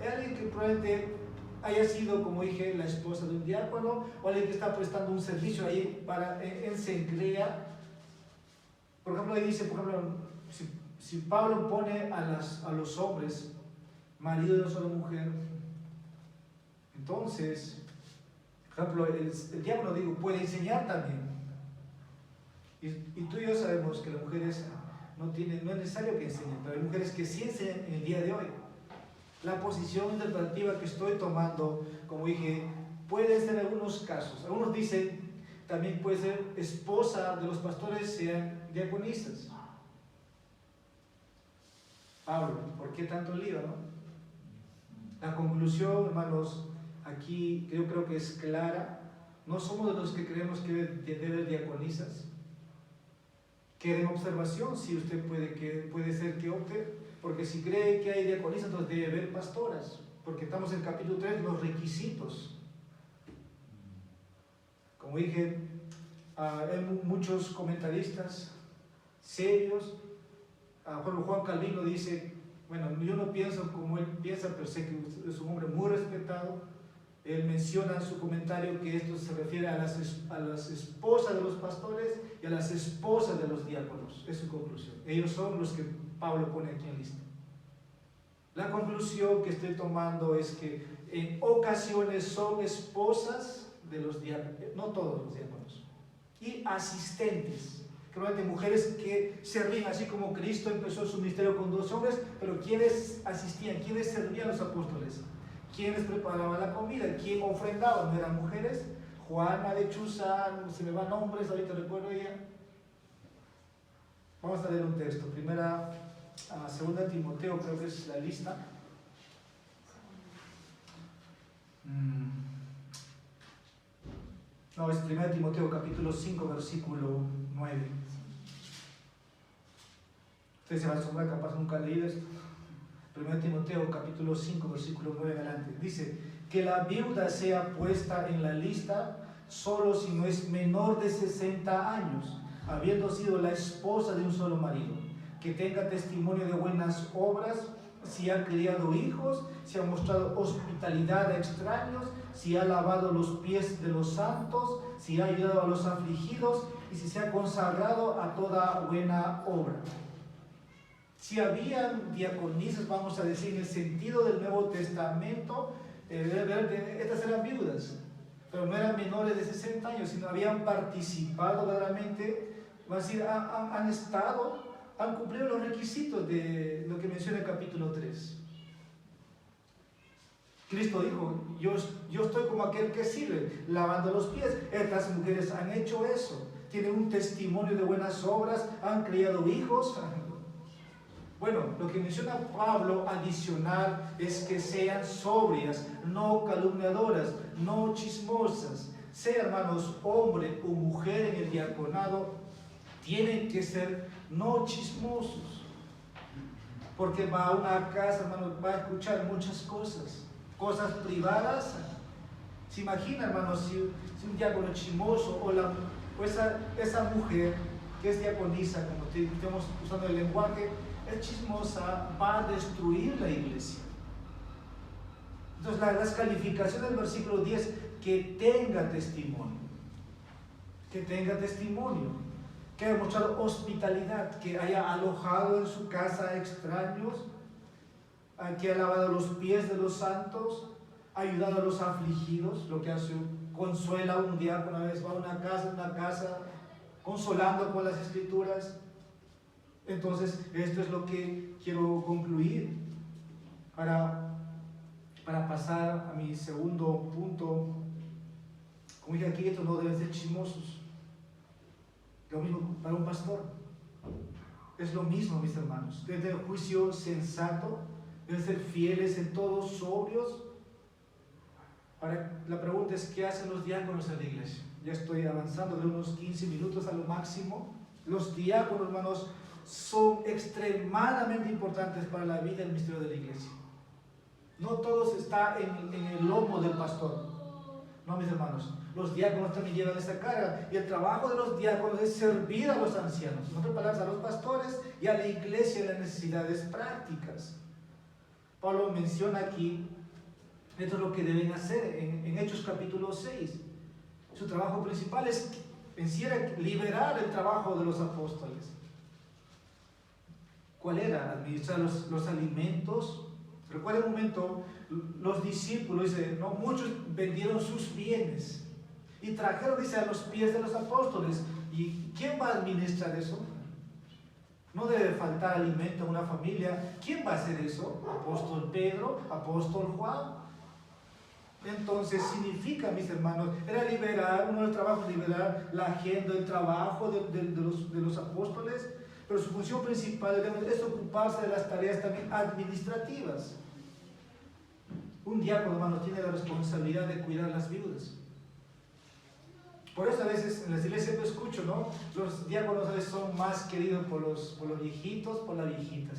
es alguien que probablemente haya sido, como dije, la esposa de un diácono, o alguien que está prestando un servicio ahí en Cencrea. Por ejemplo, ahí dice, si Pablo pone a los hombres marido de una sola mujer, entonces, por ejemplo, el diácono, puede enseñar también. Y tú y yo sabemos que las mujeres no es necesario que enseñen, pero hay mujeres que sí enseñan en el día de hoy. La posición interpretativa que estoy tomando, como dije, puede ser en algunos casos. Algunos dicen, también puede ser esposa de los pastores, sean diaconisas. Pablo, ¿por qué tanto lío, no? La conclusión, hermanos, aquí yo creo que es clara. No somos de los que creemos que debe haber diaconisas. Queda en observación si usted puede ser que opte, porque si cree que hay diaconisas, entonces debe haber pastoras, porque estamos en el capítulo 3, los requisitos. Como dije, hay muchos comentaristas serios. Juan Calvino dice, bueno, yo no pienso como él piensa, pero sé que es un hombre muy respetado. Él menciona en su comentario que esto se refiere a las esposas de los pastores y a las esposas de los diáconos. Es su conclusión. Ellos son los que Pablo pone aquí en lista. La conclusión que estoy tomando es que en ocasiones son esposas de los diáconos, no todos los diáconos, y asistentes, realmente mujeres que servían, así como Cristo empezó su ministerio con 2 hombres, pero quienes asistían, quienes servían a los apóstoles, quienes preparaban la comida, quién ofrendaba, no eran mujeres. Juana de Chuza, se me van nombres, ahorita recuerdo ella. Vamos a leer un texto, segunda Timoteo, creo que es la lista. No, es 1 Timoteo capítulo 5, versículo 9. Ustedes se van a asombrar, capaz nunca han leído esto. 1 Timoteo capítulo 5, versículo 9 en adelante. Dice, que la viuda sea puesta en la lista solo si no es menor de 60 años, habiendo sido la esposa de un solo marido, que tenga testimonio de buenas obras, si ha criado hijos, si ha mostrado hospitalidad a extraños, si ha lavado los pies de los santos, si ha ayudado a los afligidos y si se ha consagrado a toda buena obra. Si habían diaconisas, vamos a decir, en el sentido del Nuevo Testamento, estas eran viudas, pero no eran menores de 60 años, sino habían participado verdaderamente, vamos a decir, han cumplido los requisitos de lo que menciona el capítulo 3. Cristo dijo, yo estoy como aquel que sirve, lavando los pies. Estas mujeres han hecho eso, tienen un testimonio de buenas obras, han criado hijos. Bueno, lo que menciona Pablo adicional es que sean sobrias, no calumniadoras, no chismosas. Sea, hermanos, hombre o mujer en el diaconado, tienen que ser no chismosos. Porque va a una casa, hermanos, va a escuchar muchas cosas privadas. ¿Se imagina, hermanos, si un diácono chismoso o esa mujer que es diaconisa, como estamos usando el lenguaje, es chismosa, va a destruir la iglesia? Entonces las calificaciones del versículo 10, que tenga testimonio, que haya mostrado hospitalidad, que haya alojado en su casa a extraños, que ha lavado los pies de los santos, ha ayudado a los afligidos, lo que hace, consuela un diácono, una vez va a una casa, consolando con las escrituras. Entonces, esto es lo que quiero concluir para pasar a mi segundo punto. Como dije aquí, estos no deben ser chismosos. Lo mismo para un pastor. Es lo mismo, mis hermanos. Deben tener juicio sensato, deben ser fieles en todos, sobrios. Ahora, la pregunta es, ¿qué hacen los diáconos en la iglesia? Ya estoy avanzando de unos 15 minutos a lo máximo. Los diáconos, hermanos, son extremadamente importantes para la vida y el ministerio de la iglesia. No todo está en el lomo del pastor. No, mis hermanos, los diáconos también llevan esa carga, y el trabajo de los diáconos es servir a los ancianos, en otras palabras, a los pastores y a la iglesia en las necesidades prácticas. Pablo menciona aquí, esto es lo que deben hacer en Hechos capítulo 6. Su trabajo principal es liberar el trabajo de los apóstoles. ¿Cuál era? Administrar los alimentos. Recuerda un momento, los discípulos, dice, ¿no? Muchos vendieron sus bienes y trajeron, dice, a los pies de los apóstoles. ¿Y quién va a administrar eso? No debe faltar alimento a una familia. ¿Quién va a hacer eso? Apóstol Pedro, apóstol Juan. Entonces significa, mis hermanos, era uno de los trabajos, liberar la agenda, el trabajo de los apóstoles. Pero su función principal es ocuparse de las tareas también administrativas. Un diácono, hermanos, tiene la responsabilidad de cuidar a las viudas. Por eso a veces en las iglesias yo escucho, ¿no? Los diáconos a veces son más queridos por los viejitos, por las viejitas.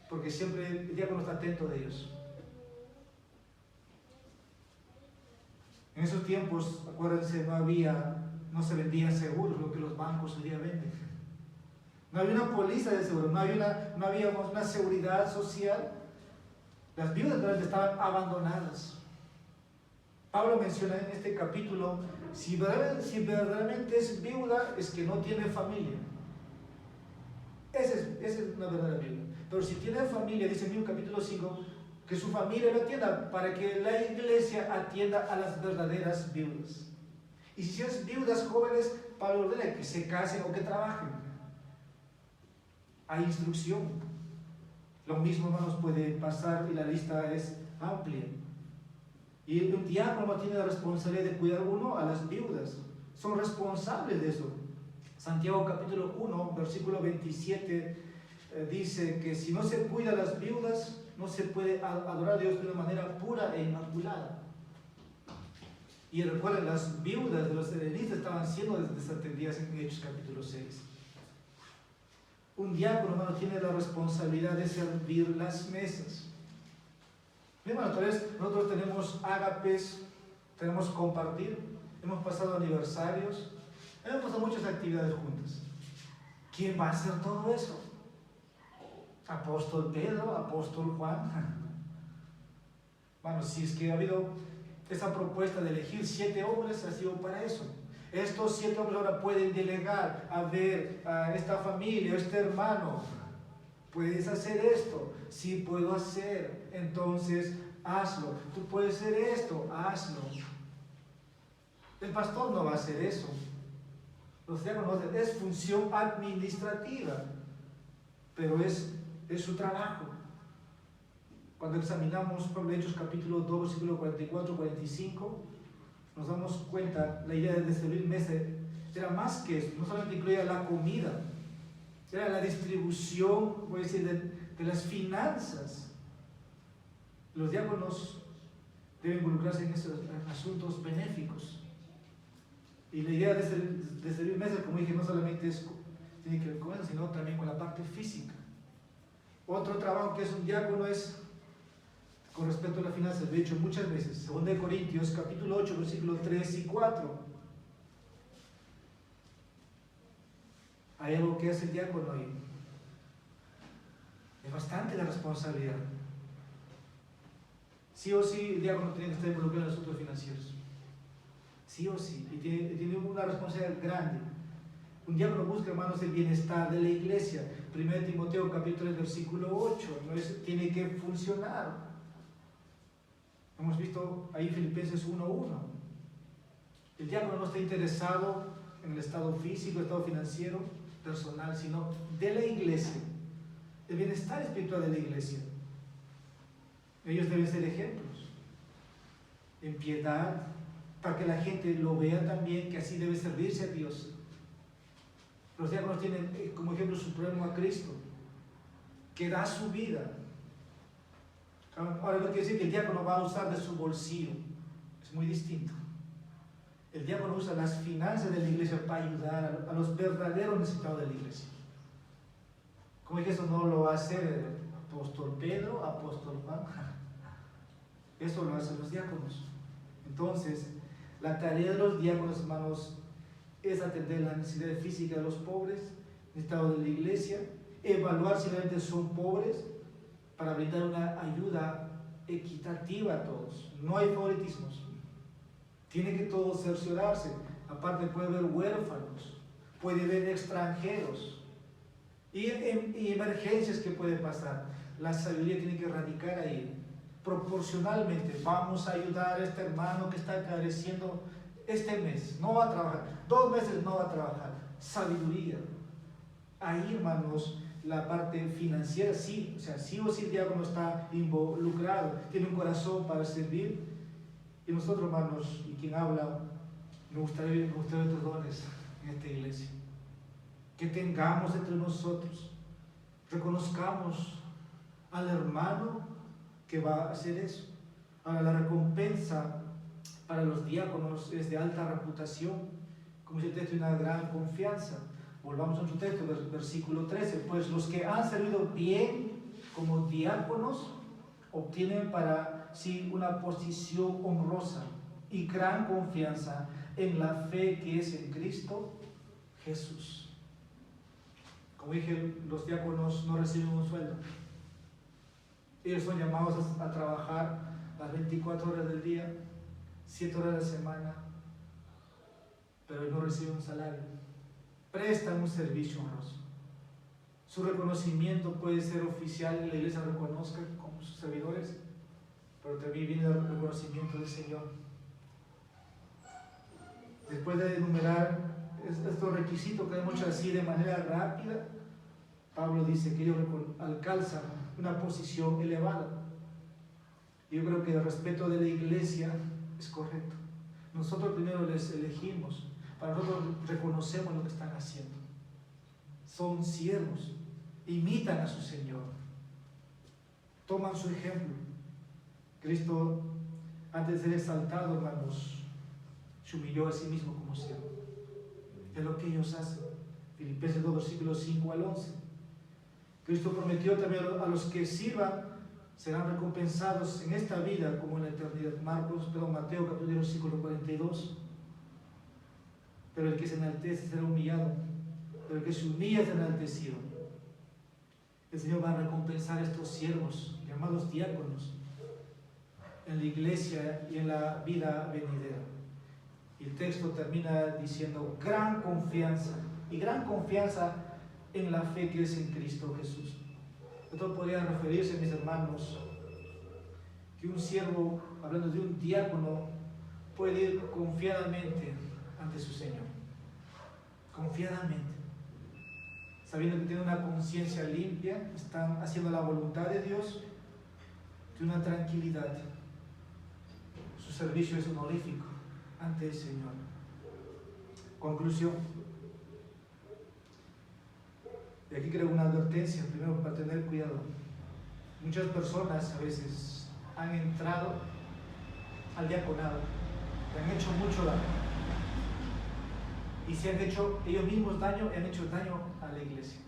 Porque siempre el diácono está atento de ellos. En esos tiempos, acuérdense, no se vendían seguros, lo que los bancos hoy día venden. No había una póliza de seguro, no había una seguridad social. Las viudas realmente estaban abandonadas. Pablo menciona en este capítulo, si verdaderamente es viuda, es que no tiene familia. Esa es una verdadera viuda. pero si tiene familia, dice en el capítulo 5, que su familia lo atienda para que la iglesia atienda a las verdaderas viudas. Y si es viudas jóvenes, Pablo ordena que se casen o que trabajen. Hay instrucción. Lo mismo, hermanos, puede pasar y la lista es amplia. Y un diácono tiene la responsabilidad de cuidar uno a las viudas. Son responsables de eso. Santiago capítulo 1, versículo 27 dice que si no se cuida a las viudas, no se puede adorar a Dios de una manera pura e inmaculada. Y recuerden, las viudas de los helenistas estaban siendo desatendidas en Hechos capítulo 6. Un diácono, hermano, tiene la responsabilidad de servir las mesas. Hermano, tal vez nosotros tenemos ágapes, tenemos compartir, hemos pasado aniversarios, hemos pasado muchas actividades juntas. ¿Quién va a hacer todo eso? Apóstol Pedro, apóstol Juan. Bueno, si es que ha habido esa propuesta de elegir 7 hombres, ha sido para eso. Estos 7 hombres ahora pueden delegar a ver a esta familia, a este hermano. Puedes hacer esto. Sí, puedo hacer. Entonces, hazlo. Tú puedes hacer esto. Hazlo. El pastor no va a hacer eso. Los diáconos es función administrativa, pero es su trabajo. Cuando examinamos Pablo Hechos capítulo 2, versículo 44-45, nos damos cuenta, la idea de servir mesa era más que eso, no solamente incluía la comida, era la distribución, voy a decir, de las finanzas. Los diáconos deben involucrarse en esos asuntos benéficos. Y la idea de servir mesa, como dije, no solamente tiene que ver con eso, sino también con la parte física. Otro trabajo que es un diácono es con respecto a las finanzas. De hecho, muchas veces, 2 Corintios capítulo 8, versículos 3 y 4, hay algo que hace el diácono y es bastante la responsabilidad. Sí o sí, el diácono tiene que estar involucrado en los asuntos financieros. Sí o sí, y tiene una responsabilidad grande. Un diácono busca, hermanos, el bienestar de la iglesia. 1 Timoteo capítulo 3, versículo 8, tiene que funcionar. Hemos visto ahí Filipenses 1:1. El diácono no está interesado en el estado físico, el estado financiero, personal, sino de la iglesia, el bienestar espiritual de la iglesia. Ellos deben ser ejemplos en piedad, para que la gente lo vea también, que así debe servirse a Dios. Los diáconos tienen como ejemplo supremo a Cristo, que da su vida. Ahora no quiere decir que el diácono va a usar de su bolsillo, es muy distinto. El diácono usa las finanzas de la iglesia para ayudar a los verdaderos necesitados de la iglesia. Como dije, eso no lo va a hacer el apóstol Pedro, apóstol Juan. Eso lo hacen los diáconos. Entonces, la tarea de los diáconos, hermanos, es atender la necesidad física de los pobres, necesitados de la iglesia, evaluar si realmente son pobres, para brindar una ayuda equitativa a todos. No hay favoritismos. Tiene que todos cerciorarse. Aparte puede haber huérfanos, puede haber extranjeros y emergencias que pueden pasar. La sabiduría tiene que radicar ahí. Proporcionalmente vamos a ayudar a este hermano que está careciendo este mes. No va a trabajar. 2 meses no va a trabajar. Sabiduría. Ahí, hermanos, la parte financiera, sí, o sea, sí o sí el diácono está involucrado, tiene un corazón para servir. Y nosotros, hermanos, y quien habla, me gustaría ver otros dones en esta iglesia. Que tengamos entre nosotros, reconozcamos al hermano que va a hacer eso. Ahora, la recompensa para los diáconos es de alta reputación, como dice el texto, una gran confianza. Volvamos a nuestro texto, versículo 13. Pues los que han servido bien como diáconos obtienen para sí una posición honrosa y gran confianza en la fe que es en Cristo Jesús. Como dije, los diáconos no reciben un sueldo. Ellos son llamados a trabajar las 24 horas del día, 7 horas a la semana, pero no reciben un salario. Prestan un servicio honroso. Su reconocimiento puede ser oficial y la iglesia reconozca como sus servidores, pero también viene el reconocimiento del Señor. Después de enumerar estos requisitos que hemos hecho así de manera rápida, Pablo dice que ellos alcanzan una posición elevada. Yo creo que el respeto de la iglesia es correcto. Nosotros primero les elegimos, para nosotros reconocemos lo que están haciendo. Son siervos, imitan a su Señor, toman su ejemplo. Cristo, antes de ser exaltado, hermanos, se humilló a sí mismo como siervo. Es lo que ellos hacen. Filipenses 2, versículos 5 al 11. Cristo prometió también a los que sirvan serán recompensados en esta vida como en la eternidad. Mateo capítulo versículo 42. Pero el que se enaltece será humillado, pero el que se humilla será enaltecido. El Señor va a recompensar a estos siervos llamados diáconos en la iglesia y en la vida venidera. Y el texto termina diciendo gran confianza en la fe que es en Cristo Jesús. Esto podría referirse, mis hermanos, que un siervo, hablando de un diácono, puede ir confiadamente ante su Señor. Confiadamente. Sabiendo que tiene una conciencia limpia, están haciendo la voluntad de Dios, de una tranquilidad. Su servicio es honorífico ante el Señor. Conclusión. Y aquí creo una advertencia, primero para tener cuidado. Muchas personas a veces han entrado al diaconado, le han hecho mucho daño. Y se han hecho ellos mismos daño y han hecho daño a la iglesia.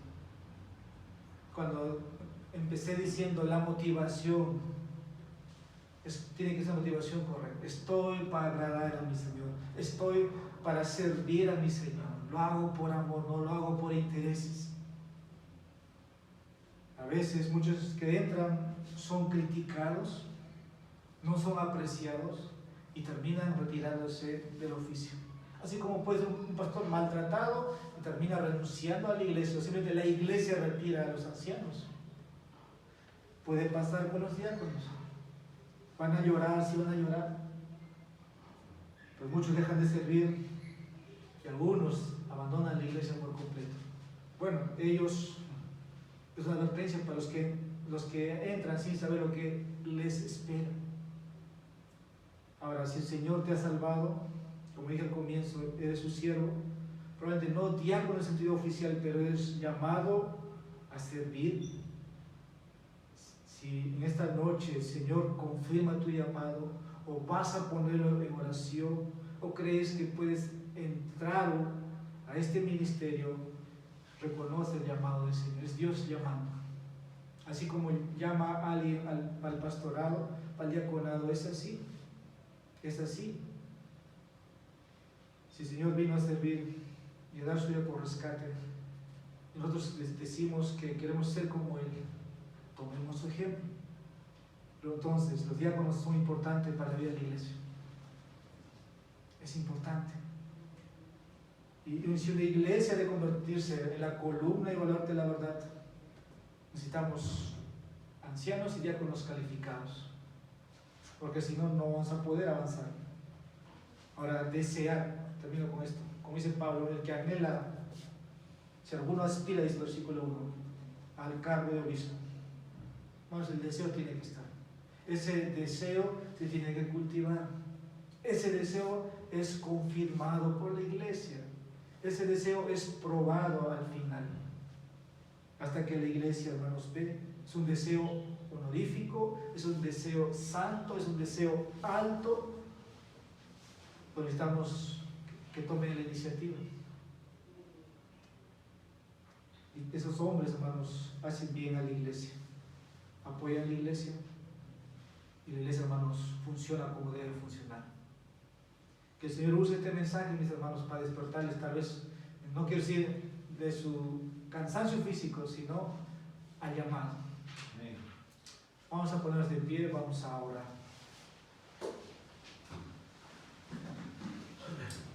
Cuando empecé diciendo la motivación, tiene que ser motivación correcta. Estoy para agradar a mi Señor, estoy para servir a mi Señor. Lo hago por amor, no lo hago por intereses. A veces muchos que entran son criticados, no son apreciados y terminan retirándose del oficio. Así como puede ser un pastor maltratado y termina renunciando a la iglesia, o simplemente la iglesia retira a los ancianos. Puede pasar con los diáconos. Van a llorar, sí van a llorar. Pues muchos dejan de servir y algunos abandonan la iglesia por completo. Bueno, ellos, es una advertencia para los que entran sin saber lo que les espera. Ahora, si el Señor te ha salvado, como dije al comienzo, eres su siervo, probablemente no diácono en el sentido oficial, pero eres llamado a servir. Si en esta noche el Señor confirma tu llamado, o vas a ponerlo en oración, o crees que puedes entrar a este ministerio, reconoce el llamado del Señor. Es Dios llamando. Así como llama a alguien al pastorado, al diaconado, es así. Es así. Si el Señor vino a servir y a dar su vida por rescate, y nosotros les decimos que queremos ser como Él, tomemos su ejemplo. Pero entonces, los diáconos son importantes para la vida de la iglesia. Es importante. Y si una iglesia ha de convertirse en la columna y baluarte de la verdad, necesitamos ancianos y diáconos calificados, porque si no, no vamos a poder avanzar. Ahora, desear. Termino con esto. Como dice Pablo, el que anhela, si alguno aspira, dice el versículo 1, al cargo de obispo. Vamos, el deseo tiene que estar. Ese deseo se tiene que cultivar. Ese deseo es confirmado por la iglesia. Ese deseo es probado al final. Hasta que la iglesia, hermanos, ve. Es un deseo honorífico, es un deseo santo, es un deseo alto. Pero necesitamos que tomen la iniciativa. Y esos hombres, hermanos, hacen bien a la iglesia, apoyan a la iglesia, y la iglesia, hermanos, funciona como debe funcionar. Que el Señor use este mensaje, mis hermanos, para despertarles, tal vez, no quiero decir de su cansancio físico, sino al llamado. Amén. Vamos a ponernos de pie, vamos a orar.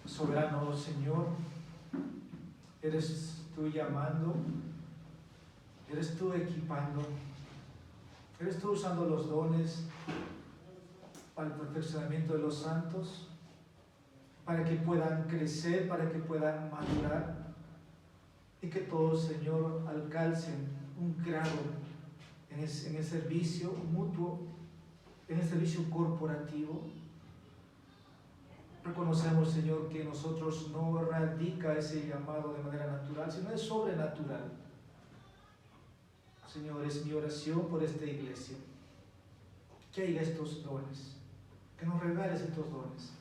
Soberano Señor, eres tú llamando Eres tú equipando, eres tú usando los dones para el perfeccionamiento de los santos, para que puedan crecer, para que puedan madurar y que todos, Señor, alcancen un grado en el servicio mutuo, en el servicio corporativo. Reconocemos, Señor, que en nosotros no radica ese llamado de manera natural, sino es sobrenatural. Señor, es mi oración por esta iglesia, que haya estos dones, que nos regales estos dones,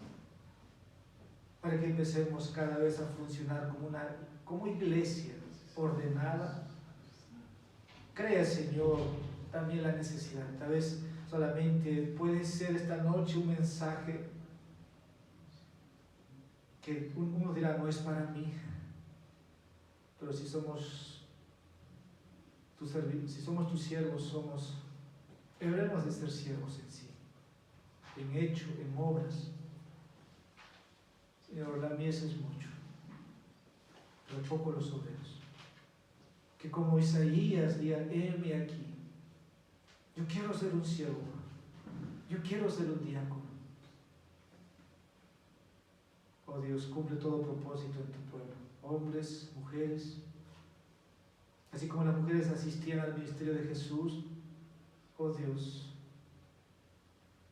para que empecemos cada vez a funcionar como iglesia ordenada. Crea, Señor, también la necesidad. Tal vez solamente puede ser esta noche un mensaje que uno dirá, no es para mí, pero si somos tus siervos, deberemos de ser siervos en sí, en hecho, en obras. Señor, la mies es mucho, pero poco los obreros. Que como Isaías diga, heme aquí, yo quiero ser un siervo, yo quiero ser un diácono. Oh Dios, cumple todo propósito en tu pueblo, hombres, mujeres. Así como las mujeres asistían al ministerio de Jesús, oh Dios,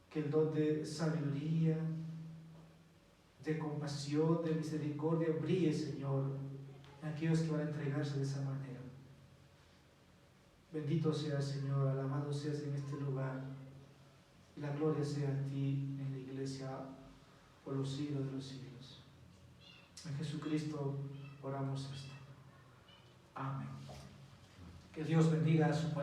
que el don de sabiduría, de compasión, de misericordia brille, Señor, en aquellos que van a entregarse de esa manera. Bendito seas, Señor, alabado seas en este lugar, y la gloria sea a ti en la iglesia por los siglos de los siglos. En Jesucristo oramos esto. Amén. Que Dios bendiga a su palabra.